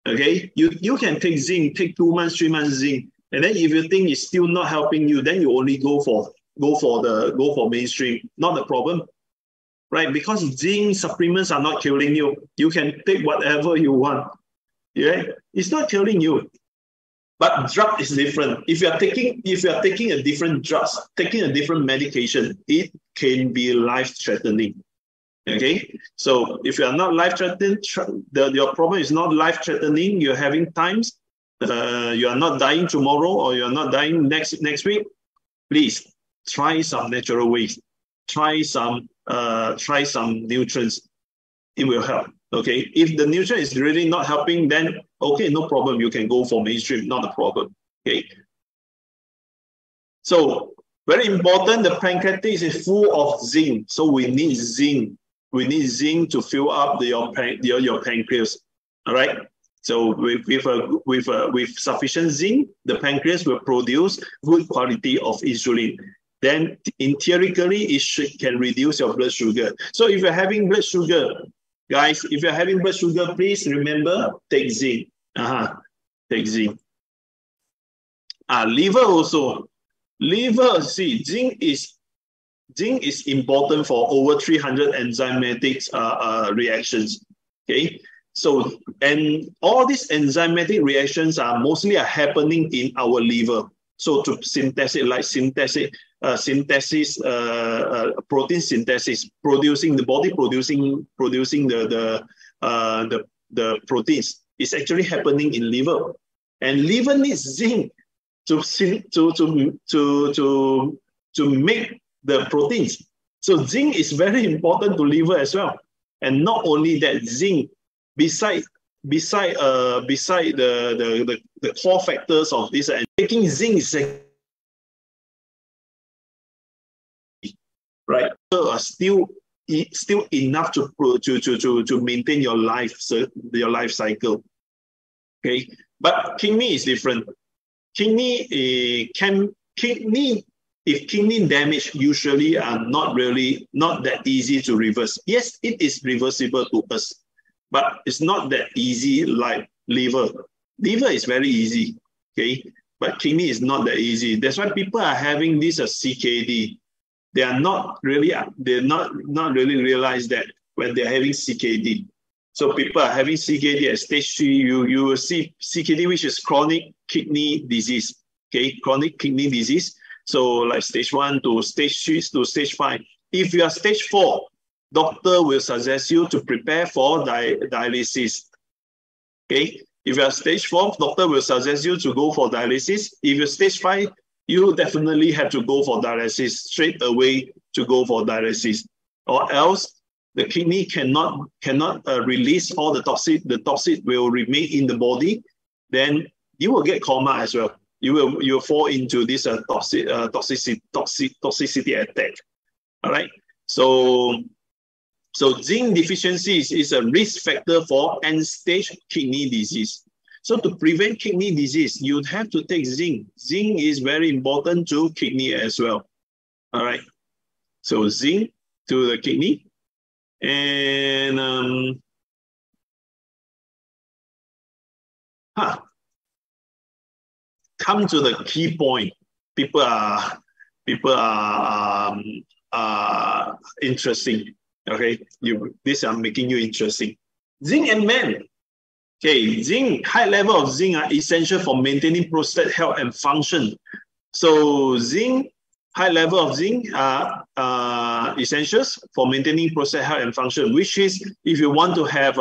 Okay, you can take zinc, take 2 months, 3 months zinc, and then if you think it's still not helping you, then you only go for mainstream. Not the problem, right? Because zinc supplements are not killing you. You can take whatever you want. Yeah, it's not killing you. But drug is different. If you are taking a different drugs, taking a different medication, it can be life-threatening. Okay, so if you are not life-threatening, your problem is not life-threatening, you're having times, you are not dying tomorrow, or you're not dying next week, please try some natural ways. Try some nutrients. It will help. Okay, if the nutrient is really not helping, then okay, no problem. You can go for mainstream, not a problem. Okay. So very important, the pancreatitis is full of zinc. So we need zinc. We need zinc to fill up your pancreas. All right. So with sufficient zinc, the pancreas will produce good quality of insulin. Then, theoretically, it can reduce your blood sugar. So if you're having blood sugar, guys, if you're having blood sugar, please remember, take zinc. Take zinc. Liver also. Liver, see, zinc is important for over 300 enzymatic reactions. Okay, so and all these enzymatic reactions are mostly happening in our liver. So to synthesis synthesis, protein synthesis, producing the body producing the proteins. It's actually happening in liver, and liver needs zinc to make the proteins. So zinc is very important to liver as well. And not only that, zinc, beside the core factors of this, and taking zinc is right. So still enough to maintain your life cycle. Okay, but kidney is different. If kidney damage usually are not that easy to reverse. Yes, it is reversible to us, but it's not that easy like liver. Liver is very easy, okay, but kidney is not that easy. That's why people are having this CKD. They are not really realize that when they're having CKD. So people are having CKD at stage 3. You will see CKD, which is chronic kidney disease. Okay, chronic kidney disease. So like stage 1 to stage 3 to stage 5. If you are stage 4, doctor will suggest you to prepare for dialysis. Okay, if you are stage 4, doctor will suggest you to go for dialysis. If you're stage 5, you definitely have to go for dialysis, straight away to go for dialysis, or else the kidney cannot release all the toxic. The toxic will remain in the body. Then you will get coma as well. You will fall into this toxicity attack. All right. So zinc deficiency is a risk factor for end-stage kidney disease. So to prevent kidney disease, you'd have to take zinc. Zinc is very important to kidney as well. All right. So zinc to the kidney. And come to the key point. People are interesting. Okay, these are making you interesting. Zinc and men. Okay, zinc, high level of zinc are essential for maintaining prostate health and function. So zinc, high level of zinc are essentials for maintaining prostate health and function, which is if you want to have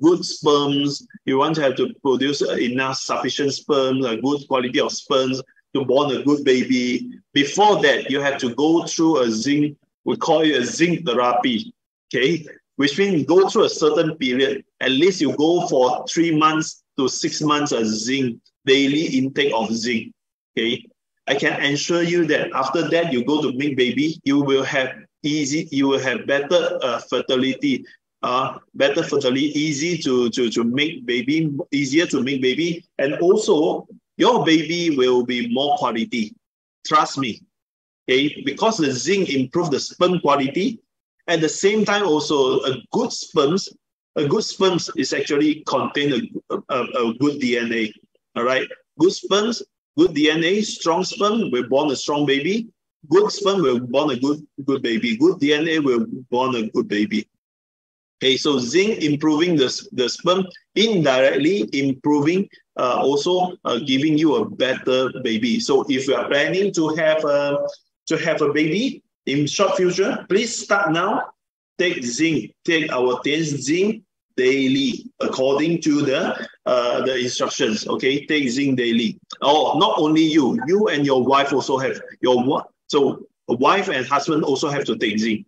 good sperms, you want to have to produce enough sufficient sperms, a good quality of sperms to born a good baby. Before that, you have to go through a zinc, we call it a zinc therapy, okay? Which means go through a certain period. At least you go for 3 months to 6 months of zinc, daily intake of zinc, okay? I can assure you that after that, you go to make baby, you will have better fertility, easy to make baby, easier to make baby, and also your baby will be more quality. Trust me, okay? Because the zinc improves the sperm quality. At the same time, also a good sperms is actually contain a good DNA. All right, good sperms. Good DNA, strong sperm will born a strong baby. Good sperm will born a good baby. Good DNA will born a good baby. Okay, so zinc improving the sperm, indirectly improving also giving you a better baby. So if you are planning to have a baby in short future, please start now. Take zinc. Take our zinc daily according to the instructions. Okay, take zinc daily. Oh, not only you and your wife also have so a wife and husband also have to take zinc,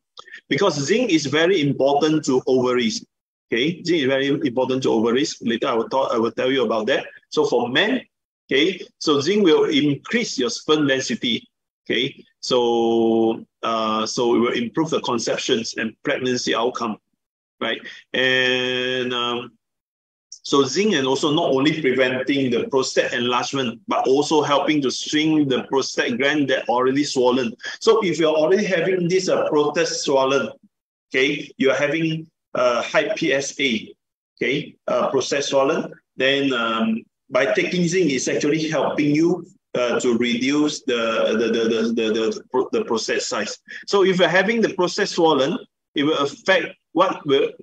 because zinc is very important to ovaries. Okay, zinc is very important to ovaries. Later I will tell you about that. So for men, okay, so zinc will increase your sperm density. Okay, so it will improve the conceptions and pregnancy outcome. Right, and so zinc and also not only preventing the prostate enlargement, but also helping to shrink the prostate gland that already swollen. So if you're already having this prostate swollen, okay, you're having high PSA, okay, prostate swollen, then by taking zinc, it's actually helping you to reduce the prostate size. So if you're having the prostate swollen, it will affect it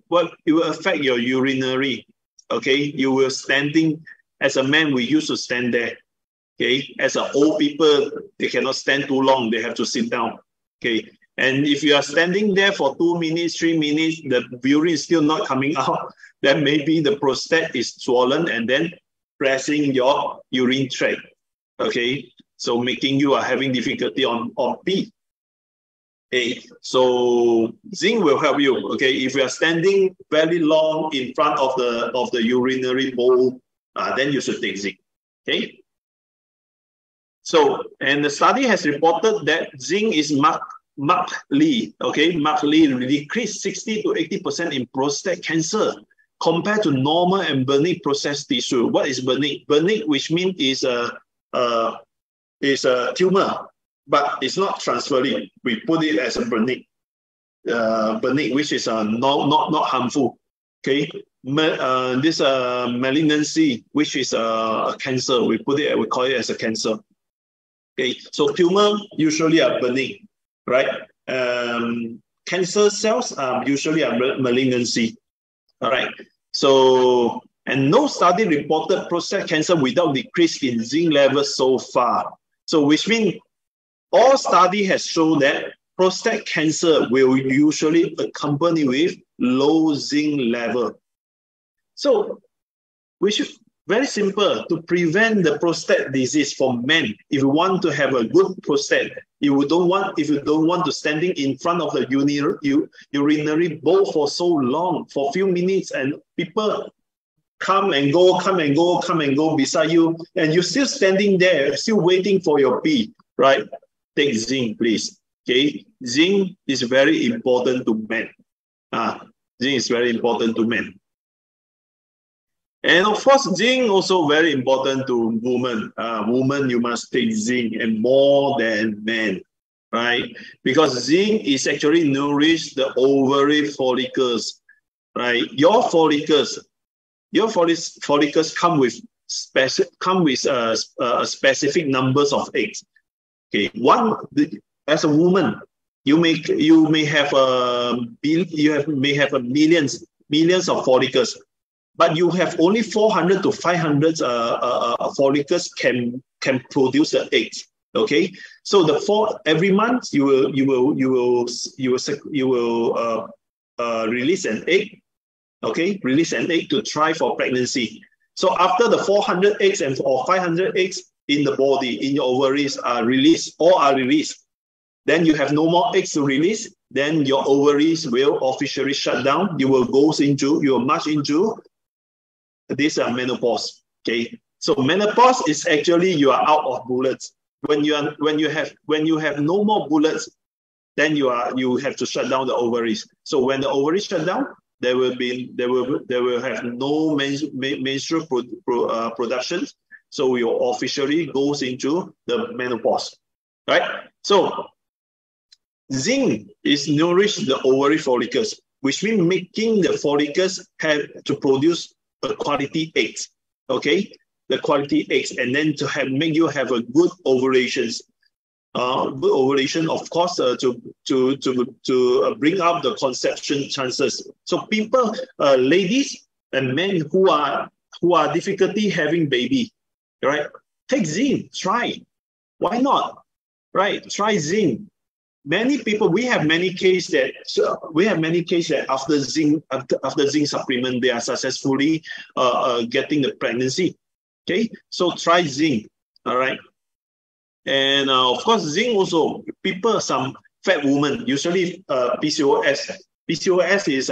will affect your urinary. Okay, you will standing as a man. We used to stand there. Okay, as a old people, they cannot stand too long. They have to sit down. Okay, and if you are standing there for 2 minutes, 3 minutes, the urine is still not coming out, then maybe the prostate is swollen and then pressing your urine tract. Okay, so making you are having difficulty on pee. Okay, so zinc will help you. Okay, if you are standing very long in front of the urinary bowl, then you should take zinc. Okay. So, and the study has reported that zinc is markedly decreased 60 to 80% in prostate cancer compared to normal and benign prostate tissue. What is benign? Benign, which means is a tumor, but it's not transferring. We put it as a benign, which is not harmful. Okay, this malignancy, which is a cancer, we call it as a cancer. Okay, so tumor usually are benign, right? Cancer cells usually are malignancy. All right. So, and no study reported prostate cancer without decrease in zinc levels so far. So, which means all study has shown that prostate cancer will usually accompany with low zinc level. So, we should, very simple, to prevent the prostate disease for men. If you want to have a good prostate, if you don't want to standing in front of the urinary bowl for so long, for a few minutes, and people come and go beside you, and you're still standing there, still waiting for your pee, right? Take zinc, please. Okay, zinc is very important to men. Zinc is very important to men. And of course, zinc also very important to women. Women, you must take zinc, and more than men, right? Because zinc is actually nourish the ovary follicles, right? Your follicles come with specific numbers of eggs. Okay, as a woman, you may have millions of follicles. But you have only 400 to 500 follicles can produce the eggs. Okay, so every month you will release an egg. Okay, release an egg to try for pregnancy. So after the 400 eggs or 500 eggs in the body, in your ovaries are released, then you have no more eggs to release. Then your ovaries will officially shut down. You will march into this menopause. Okay, so menopause is actually you are out of bullets. When you have no more bullets, then you have to shut down the ovaries. So when the ovaries shut down, there will have no menstrual production. So you officially goes into the menopause, right? So zinc is nourish the ovary follicles, which means making the follicles have to produce quality eggs, okay, the quality eggs, and then to make you have a good ovulations, of course, to bring up the conception chances. So people, ladies and men who are difficulty having baby, right? Take zinc, try. Why not? Right? Try zinc. Many people, we have many cases that after zinc supplement, they are successfully getting the pregnancy. Okay, so try zinc. All right, and of course, zinc also. Some fat women, usually PCOS. PCOS is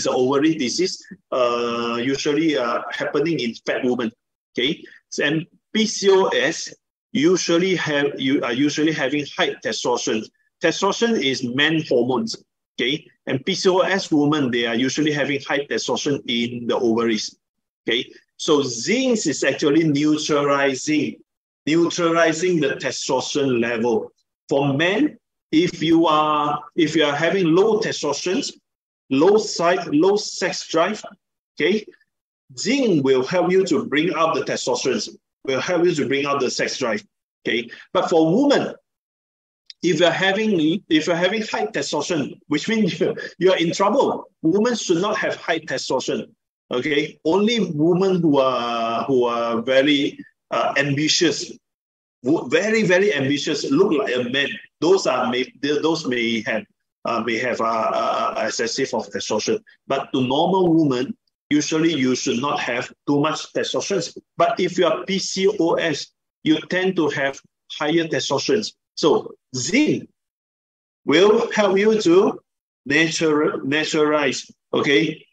a ovary disease, usually happening in fat women. Okay, and PCOS usually having high testosterone. Testosterone is man hormones, okay? And PCOS women, they are usually having high testosterone in the ovaries, okay? So zinc is actually neutralizing the testosterone level. For men, if you are having low testosterone, low sex drive, okay, zinc will help you to bring up the testosterone. Will help you to bring out the sex drive. Okay, but for women, if you're having high testosterone, which means you're in trouble. Women should not have high testosterone. Okay, only women who are very ambitious, very, very ambitious, look like a man. Those may have excessive of testosterone. But to normal women, usually you should not have too much testosterone. But if you are PCOS, you tend to have higher testosterone. So zinc will help you to naturalize, okay,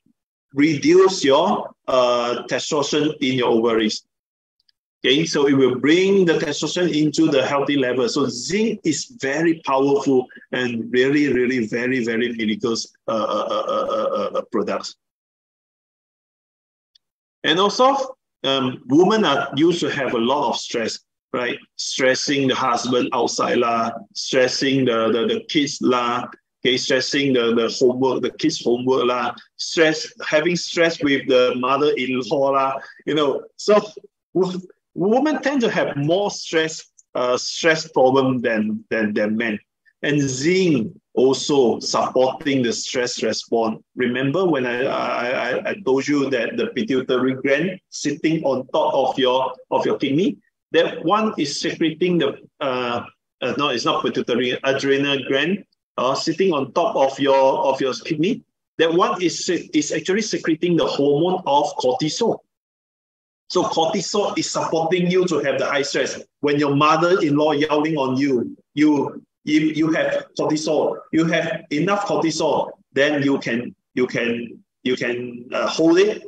reduce your testosterone in your ovaries. Okay, so it will bring the testosterone into the healthy level. So zinc is very powerful and really, really very, very miracles products. And also, women are used to have a lot of stress, right? Stressing the husband outside lah, stressing the kids lah, okay, stressing the homework, the kids' homework lah, having stress with the mother-in-law lah, you know. So women tend to have more stress problem than men. And zinc also supporting the stress response. Remember when I told you that the pituitary gland sitting on top of your kidney, that one is secreting the no, it's not pituitary, adrenal gland sitting on top of your kidney. That one is actually secreting the hormone of cortisol. So cortisol is supporting you to have the high stress. When your mother-in-law yelling on you, if you have cortisol, you have enough cortisol, then you can hold it,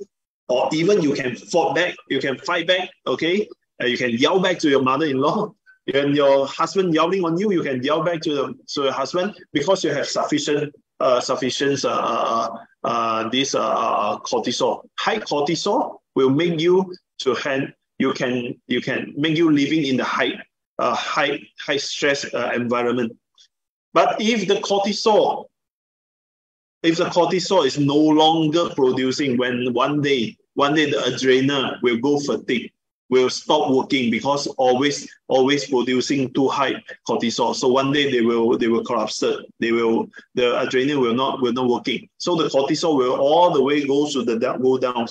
or even you can fight back, okay? You can yell back to your mother-in-law. When your husband yelling on you, you can yell back to your husband because you have sufficient cortisol. High cortisol will make you make you living in the high stress environment. But if the cortisol is no longer producing, when one day the adrenal will go fatigue, will stop working because always producing too high cortisol. So one day they will collapse. The adrenal will not working. So the cortisol will all the way go down.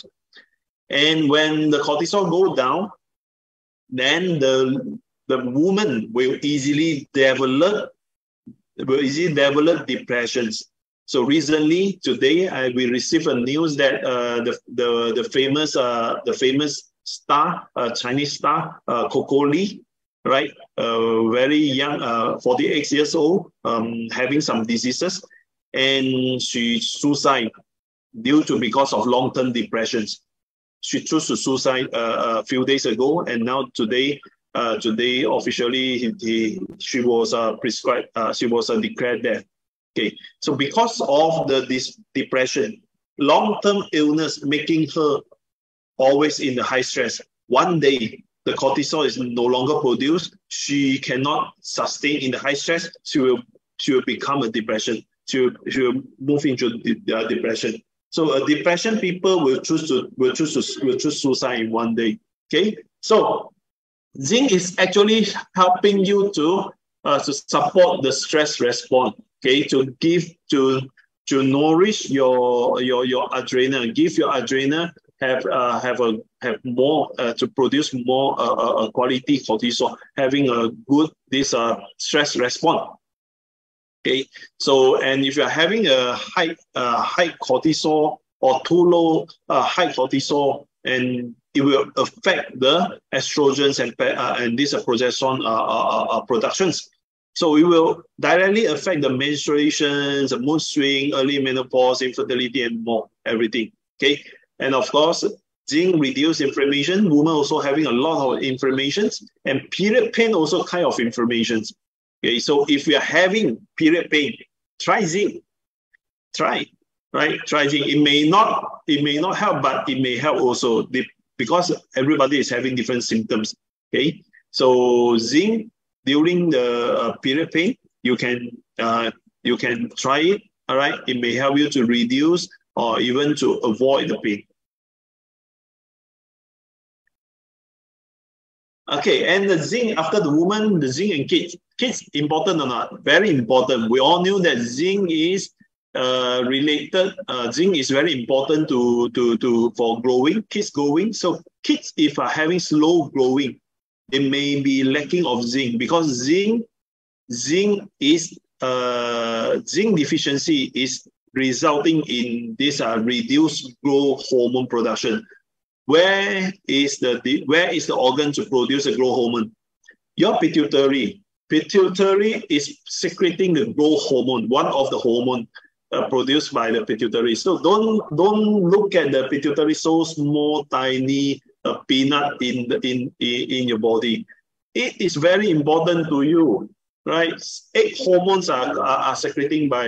And when the cortisol go down, then the woman will easily develop depressions. So recently, today, we received a news that the famous star, Chinese star, Coco Lee, right? Very young, 48 years old, having some diseases, and she suicide because of long-term depressions. She chose to suicide a few days ago, and now today officially she was prescribed. She was declared dead. Okay, so because of this depression, long-term illness making her always in the high stress. One day the cortisol is no longer produced. She cannot sustain in the high stress. She will become a depression. She will move into depression. So depression people will choose suicide in one day. Okay, so zinc is actually helping you to support the stress response. Okay, to nourish your adrenal, give your adrenal have more to produce more quality cortisol, having a good stress response. Okay, so and if you are having a high cortisol or too low high cortisol, and it will affect the estrogens and this progesterone productions. So it will directly affect the menstruations, the mood swing, early menopause, infertility, and more, everything. Okay, and of course, zinc reduce inflammation. Women also having a lot of inflammations, and period pain also kind of inflammations. Okay, so if you are having period pain, try zinc. Try zinc. It may not help, but it may help also because everybody is having different symptoms. Okay, so zinc during the period pain, you can try it. All right, it may help you to reduce or even to avoid the pain. Okay, and the zinc after the woman, the zinc and kids. Kids important or not? Very important. We all knew that zinc is related. Zinc is very important for growing, kids growing. So kids, if are having slow growing, they may be lacking of zinc, because zinc deficiency is resulting in this reduced growth hormone production. Where is the organ to produce a growth hormone? Your pituitary. Pituitary is secreting the growth hormone, one of the hormone produced by the pituitary. So don't look at the pituitary so small, tiny peanut in your body. It is very important to you, right? 8 hormones are secreting by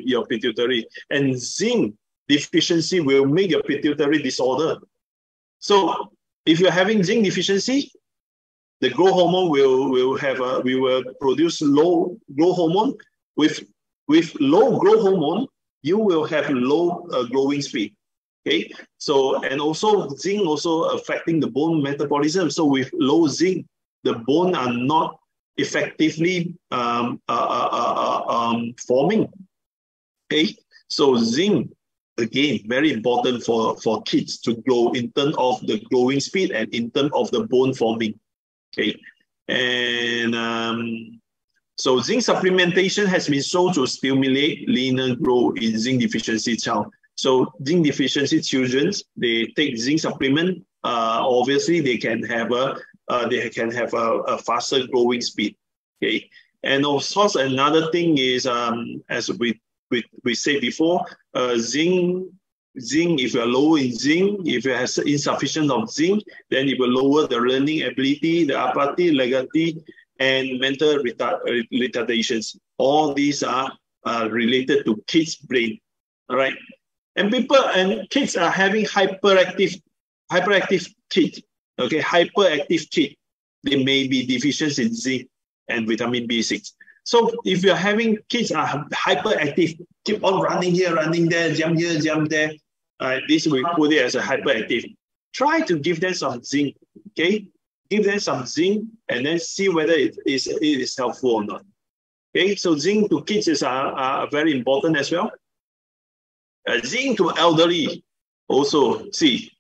your pituitary, and zinc deficiency will make a pituitary disorder. So if you're having zinc deficiency, the growth hormone will produce low growth hormone. With low growth hormone, you will have low growing speed. Okay, so and also zinc also affecting the bone metabolism. So with low zinc, the bone are not effectively forming. Okay, so zinc again very important for kids to grow in terms of the growing speed and in terms of the bone forming. Okay, and so zinc supplementation has been shown to stimulate linear growth in zinc deficiency child. So zinc deficiency children, they take zinc supplement. Obviously, they can have a faster growing speed. Okay, and of course another thing is as we said before, zinc. If you are low in zinc, if you have insufficient of zinc, then it will lower the learning ability, the apathy, legacy, and mental retardations. All these are related to kids' brain. All right, and kids are having hyperactive kid. Okay, hyperactive kid. They may be deficient in zinc and vitamin B6. So if you're having kids are hyperactive, keep on running here, running there, jump here, jump there, this we put it as a hyperactive. Try to give them some zinc, okay? Give them some zinc and then see whether it is helpful or not. Okay, so zinc to kids is very important as well. Zinc to elderly also, see,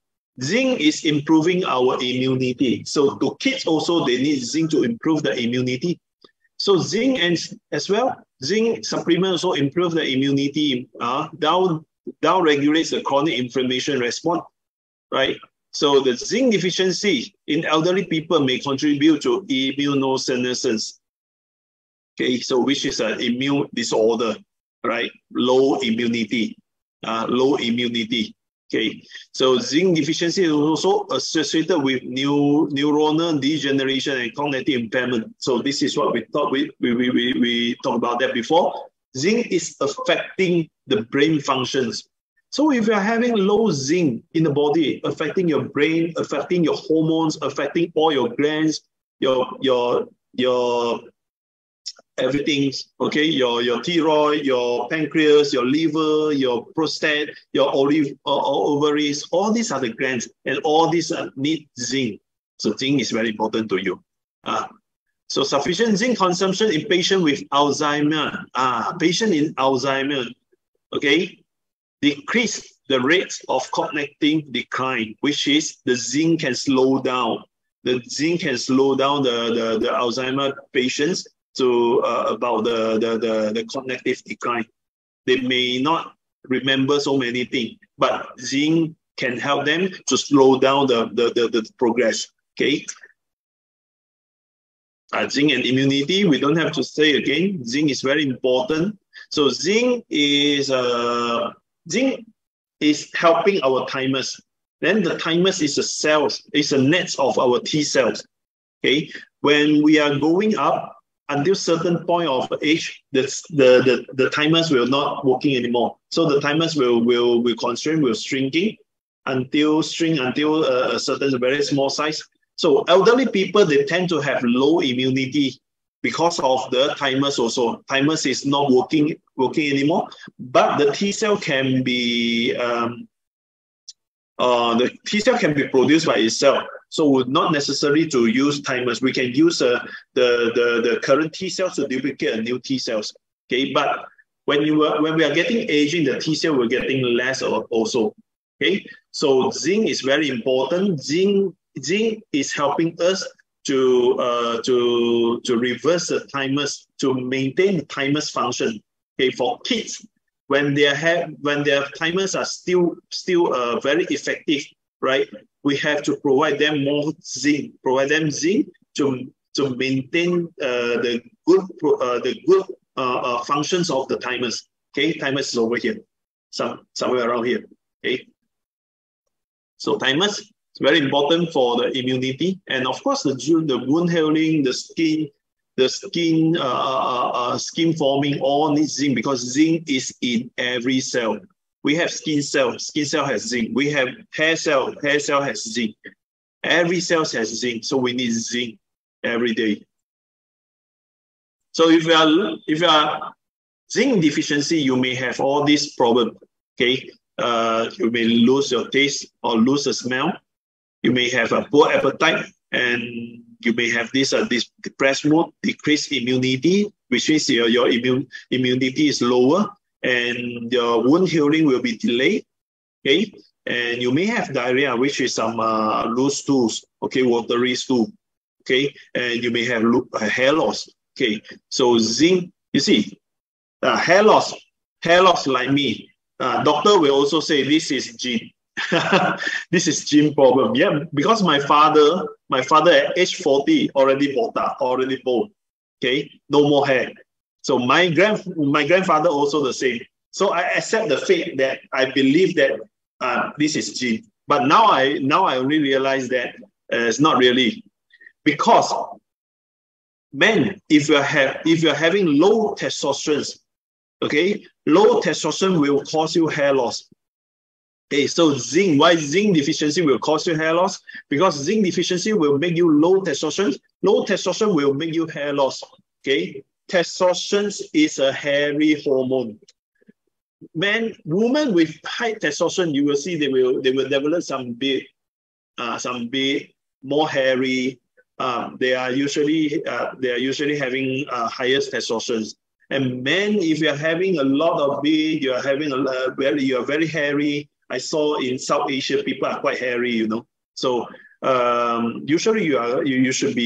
zinc is improving our immunity. So to kids also, they need zinc to improve the immunity. So zinc and as well, zinc supplement also improve the immunity, down regulates the chronic inflammation response, right? So the zinc deficiency in elderly people may contribute to immunosenescence. Okay, so which is an immune disorder, right? Low immunity. Okay, so zinc deficiency is also associated with neuronal degeneration and cognitive impairment. So this is what we thought we talked about that before. Zinc is affecting the brain functions. So if you're having low zinc in the body, affecting your brain, affecting your hormones, affecting all your glands, your everything, okay, your thyroid, your pancreas, your liver, your prostate, your ovaries, all these are the glands, and all these need zinc. So zinc is very important to you. So sufficient zinc consumption in patient with Alzheimer, patient in Alzheimer, okay, decrease the rates of cognitive decline, which is the zinc can slow down. The zinc can slow down the Alzheimer patients to about the cognitive decline. They may not remember so many things, but zinc can help them to slow down the progress. Okay. Zinc and immunity, we don't have to say again. Zinc is very important. So zinc is helping our thymus. Then the thymus is the cells, it's a net of our T cells. Okay, when we are going up until certain point of age, the thymus will not working anymore. So the thymus will constrain, will shrinking until a certain very small size. So elderly people, they tend to have low immunity because of the thymus also. Thymus is not working anymore, but the T cell can be produced by itself. So we're not necessary to use thymus. We can use the current T cells to duplicate a new T cells. Okay, but when we are getting aging, the T cell we're getting less also. Okay, so zinc is very important. Zinc is helping us to reverse the thymus, to maintain the thymus function. Okay, for kids, when their thymus are still very effective, right? We have to provide them more zinc, to maintain the good functions of the thymus. Okay, thymus is over here, somewhere around here. Okay, so thymus is very important for the immunity, and of course the wound healing, the skin forming, all needs zinc, because zinc is in every cell. We have skin cell has zinc. We have hair cell has zinc. Every cell has zinc, so we need zinc every day. So if you are zinc deficiency, you may have all these problems. Okay, you may lose your taste or lose the smell. You may have a poor appetite, and you may have this depressed mood, decreased immunity, which means your immunity is lower, and your wound healing will be delayed. Okay, and you may have diarrhea, which is some loose stools. Okay, watery stool. Okay, and you may have hair loss. Okay, so zinc, you see, hair loss like me. Doctor will also say this is gene. This is gene problem. Yeah, because my father at age 40 already bald. Okay, no more hair. So my grandfather also the same. So I accept the fate that I believe that this is gene. But now I only realize that it's not really, because men, if you're having low testosterone, okay, low testosterone will cause you hair loss. Okay, so why zinc deficiency will cause you hair loss? Because zinc deficiency will make you low testosterone. Low testosterone will make you hair loss. Okay, testosterone is a hairy hormone. Women with high testosterone, you will see they will develop some big, more hairy. They are usually having highest testosterone. And men, if you're having a lot of beard, you're very hairy. I saw in South Asia, people are quite hairy, you know. So usually you should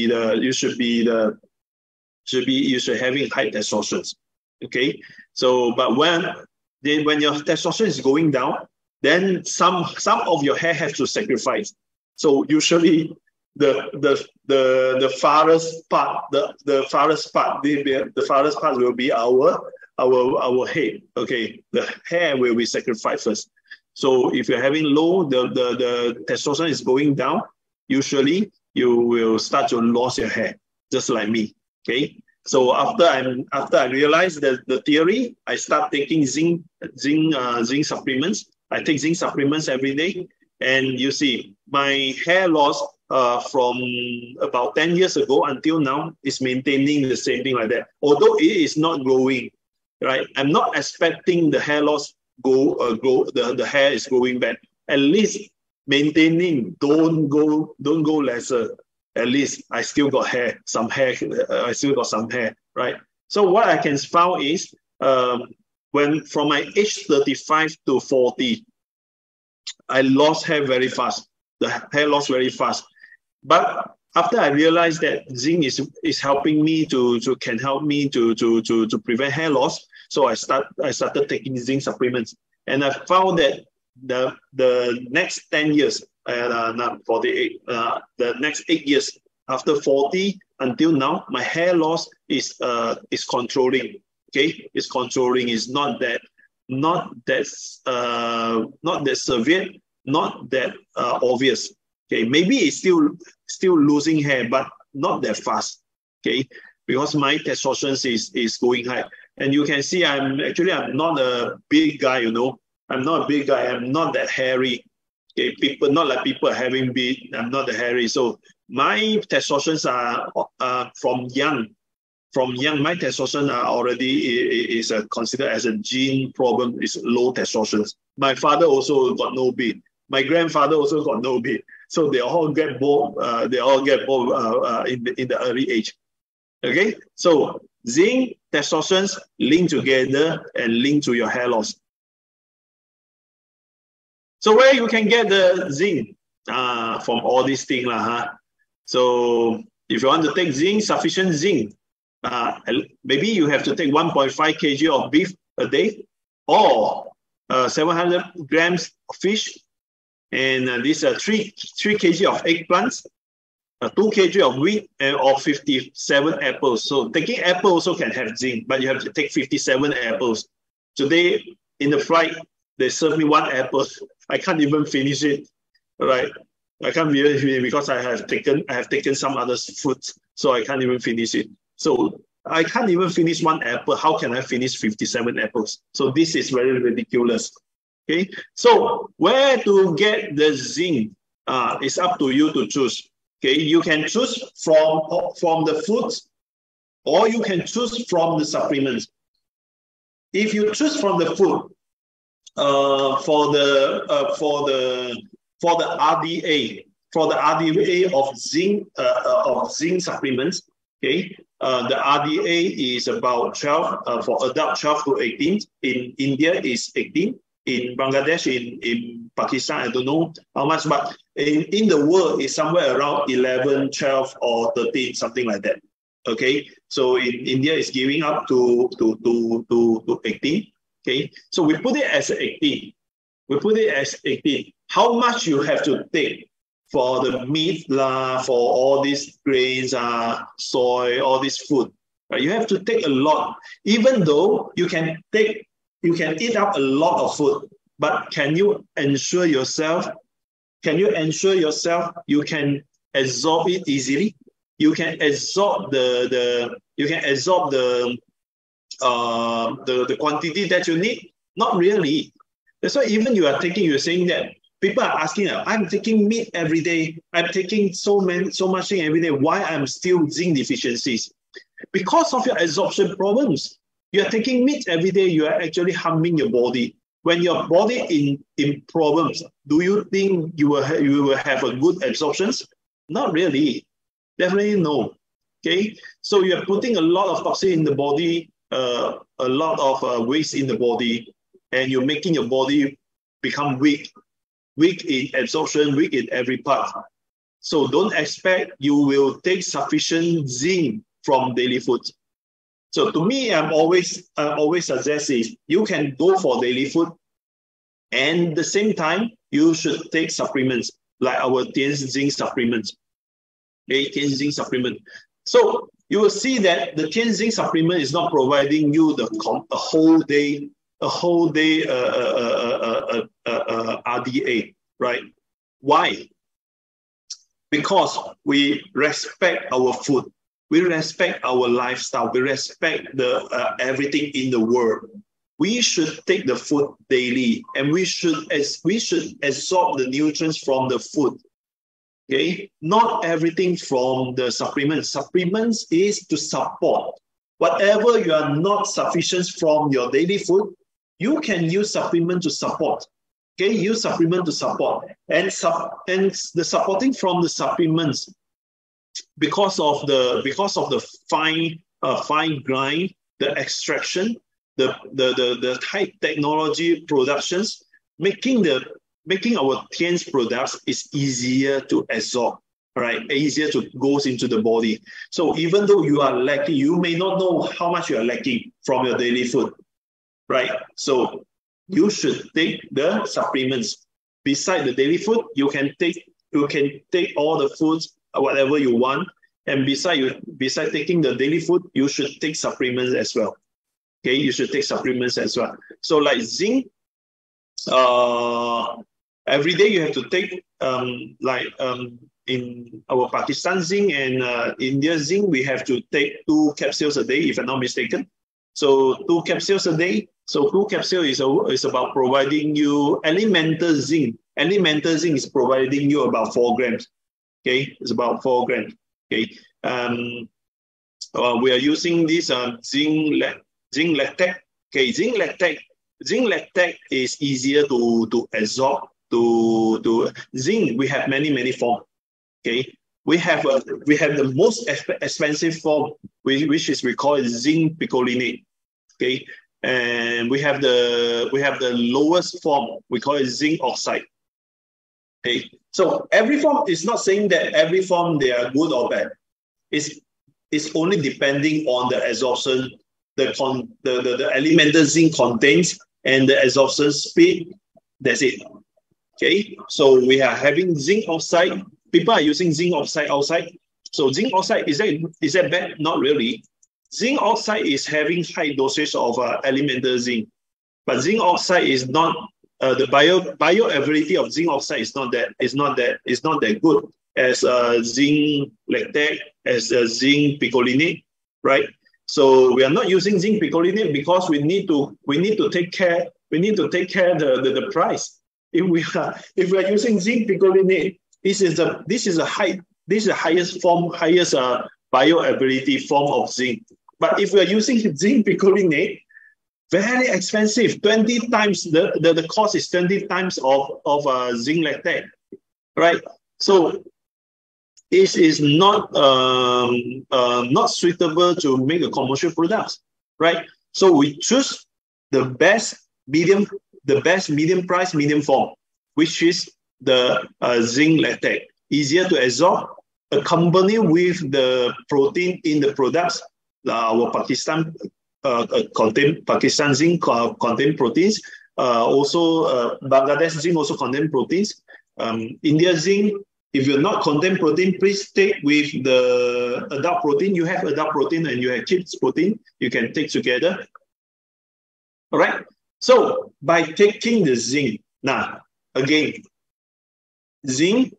having high testosterone. Okay. So, but when your testosterone is going down, then some of your hair has to sacrifice. So usually the farthest part will be our head. Okay, the hair will be sacrificed first. So if you're having low, the testosterone is going down, usually you will start to lose your hair, just like me. Okay, so after I realized the theory, I start taking zinc supplements. I take zinc supplements every day, and you see my hair loss from about 10 years ago until now is maintaining the same thing like that. Although it is not growing, right? I'm not expecting the hair loss grow. The hair is growing back. At least maintaining, don't go lesser. At least I still got hair, some hair. I still got some hair, right? So what I can found is when from my age 35 to 40, I lost hair very fast. The hair loss very fast. But after I realized that zinc is helping me to prevent hair loss, so I started taking zinc supplements, and I found that the next 10 years, not 48, the next 8 years after 40 until now, my hair loss is controlling. Okay, it's controlling. It's not that severe, not that obvious. Okay, maybe it's still losing hair, but not that fast. Okay, because my testosterone is going high, and you can see I'm not a big guy. You know, I'm not a big guy. I'm not that hairy. Okay, not like people having beard. I'm not that hairy. So my testosterone are from young. My testosterone are already is considered as a gene problem. Is low testosterone. My father also got no beard. My grandfather also got no beard. So they all get bald. In the early age. Okay, so zinc, testosterone link together and link to your hair loss. So where you can get the zinc from all these things, huh? So If you want to take zinc, sufficient zinc, maybe you have to take 1.5 kg of beef a day, or 700 grams of fish, and these are 3 kg of eggplants, 2 kg of wheat, or 57 apples. So taking apple also can have zinc, but you have to take 57 apples. Today in the flight, they served me 1 apple. I can't even finish it, right? I can't finish it because I have taken some other foods, so I can't even finish it. So I can't even finish 1 apple. How can I finish 57 apples? So this is very ridiculous. Okay, so where to get the zinc? It's up to you to choose. Okay, you can choose from the foods, or you can choose from the supplements. If you choose from the food, for the RDA of zinc supplements, okay, the RDA is about 12 for adult, 12 to 18. In India is 18. In Bangladesh, in Pakistan, I don't know how much, but in the world it's somewhere around 11, 12, or 13, something like that. Okay, so in India it's giving up to 18. Okay, so we put it as 18. We put it as 18. How much you have to take for the meat, for all these grains, soy, all this food? Right? You have to take a lot. Even though you can eat up a lot of food, but can you ensure yourself you can absorb it easily? You can absorb the quantity that you need? Not really. That's why even you're saying that people are asking, I'm taking meat every day, I'm taking so much thing every day, why I'm still zinc deficiencies? Because of your absorption problems. You are taking meat every day, you are actually harming your body. When your body in problems, do you think you will have a good absorptions? Not really. Definitely no. Okay, so you are putting a lot of toxin in the body, a lot of waste in the body, and you're making your body become weak in absorption, weak in every part. So don't expect you will take sufficient zinc from daily food. So to me, I always suggest is you can go for daily food, and at the same time you should take supplements like our Tianzi supplements. Okay, Tianzi supplement. So you will see that the Tianzi supplement is not providing you a whole day RDA, right? Why? Because we respect our food. We respect our lifestyle. We respect everything in the world. We should take the food daily, and we should absorb the nutrients from the food. Okay, not everything from the supplements. Supplements is to support. Whatever you are not sufficient from your daily food, you can use supplement to support. Okay, use supplement to support, and the supporting from the supplements. Because of the fine grind, the extraction, the high technology productions, making our Tian's products is easier to absorb, right? Easier to goes into the body. So even though you are lacking, you may not know how much you are lacking from your daily food, right? So you should take the supplements. Beside the daily food, you can take all the foods, whatever you want, and beside taking the daily food, you should take supplements as well. Okay, you should take supplements as well. So like zinc, every day you have to take in our Pakistan zinc and India zinc, we have to take 2 capsules a day, if I'm not mistaken. So 2 capsules a day. So 2 capsules is about providing you elemental zinc. Elemental zinc is providing you about 4 grams. Okay, it's about 4 grams. Okay, we are using this zinc lactate. Okay, zinc lactate is easier to absorb. To zinc, we have many forms. Okay, we have the most expensive form, which is we call it zinc picolinate. Okay, and we have the lowest form, we call it zinc oxide. Okay, so every form is not saying that every form they are good or bad. It's only depending on the absorption, the elemental zinc contains and the absorption speed. That's it. Okay, so we are having zinc oxide. People are using zinc oxide outside. So zinc oxide, is that bad? Not really. Zinc oxide is having high dosage of elemental zinc, but zinc oxide is not the bioavailability of zinc oxide is not that good as zinc lactate, as zinc picolinate, right? So we are not using zinc picolinate because we need to take care the price. If we are using zinc picolinate, this is the highest bioavailability form of zinc. But if we are using zinc picolinate, very expensive, 20 times the cost is 20 times of zinc lactate, right? So it is not suitable to make a commercial product, right? So we choose the best medium price, medium form, which is the zinc lactate, easier to absorb, accompanied with the protein in the products. Our Pakistan zinc contain proteins. Also, Bangladesh zinc also contain proteins. India zinc, if you're not contain protein, please take with the adult protein. You have adult protein and you have kids protein. You can take together. All right. So by taking the zinc, now again, zinc.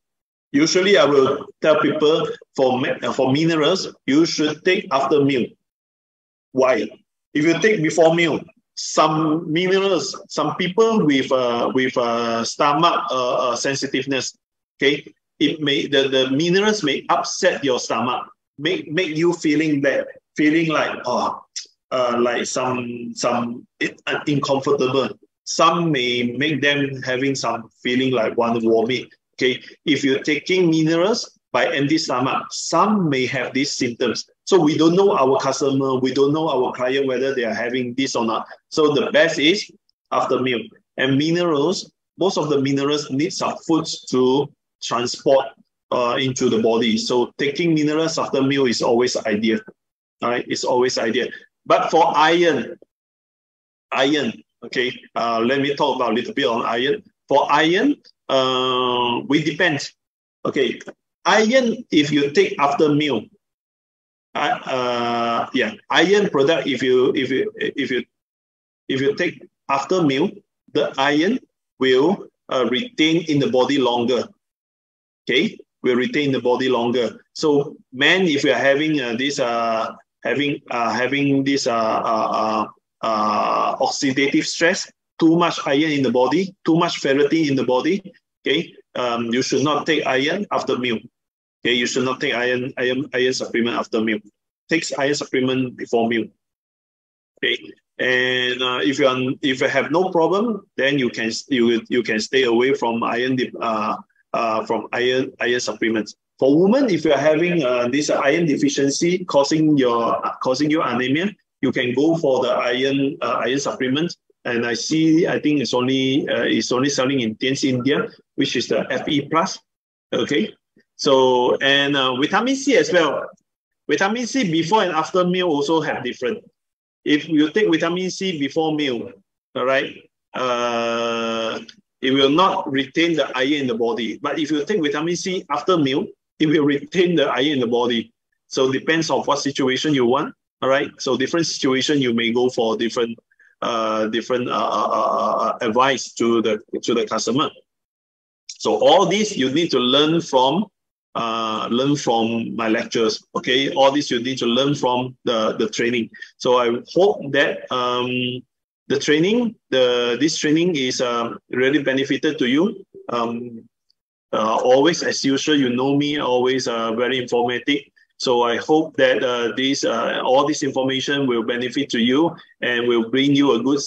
Usually, I will tell people for minerals, you should take after meal. Why? If you take before meal, some minerals, some people with stomach sensitiveness, okay, the minerals may upset your stomach, make you feeling bad, feeling like like some uncomfortable. Some may make them having some feeling like want to vomit. Okay, if you're taking minerals by empty stomach, some may have these symptoms. So we don't know our customer, we don't know our client whether they are having this or not. So the best is after meal. And minerals, most of the minerals need some foods to transport into the body. So taking minerals after meal is always ideal. All right, it's always ideal. But for iron, okay, let me talk about a little bit on iron. For iron, we depend. Okay, iron, if you take after meal, iron product, if you take after meal, the iron will retain in the body longer. Okay, will retain the body longer. So, man, if you are having this oxidative stress, too much iron in the body, too much ferritin in the body, okay, you should not take iron after meal. Okay, you should not take iron supplement after meal. Take iron supplement before meal. Okay, and if you have no problem, then you can stay away from iron supplements. For women, if you are having this iron deficiency causing you anemia, you can go for the iron supplement. And I think it's only selling in Tiens India, which is the Fe+. Okay, so and vitamin C as well. Vitamin C before and after meal also have different. If you take vitamin C before meal, all right, it will not retain the iron in the body. But if you take vitamin C after meal, it will retain the iron in the body. So depends on what situation you want. All right. So different situation you may go for different advice to the customer. So all this you need to learn from my lectures. Okay, all this you need to learn from the training. So I hope that this training is really benefited to you. Always, as usual, you know me, always very informative. So I hope that all this information will benefit to you and will bring you a good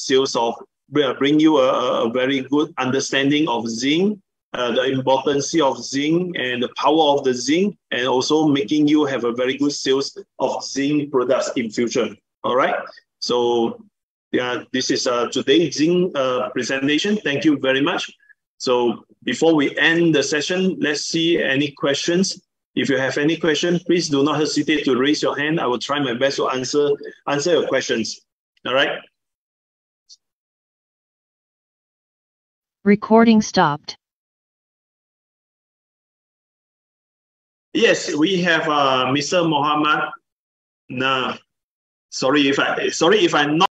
bring you a very good understanding of zinc, the importance of zinc and the power of the zinc, and also making you have a very good sales of zinc products in future. All right. So yeah, this is today's zinc presentation. Thank you very much. So before we end the session, let's see any questions. If you have any question, please do not hesitate to raise your hand. I will try my best to answer your questions. All right. Recording stopped. Yes, we have Mr. Muhammad. Nah, sorry if I'm not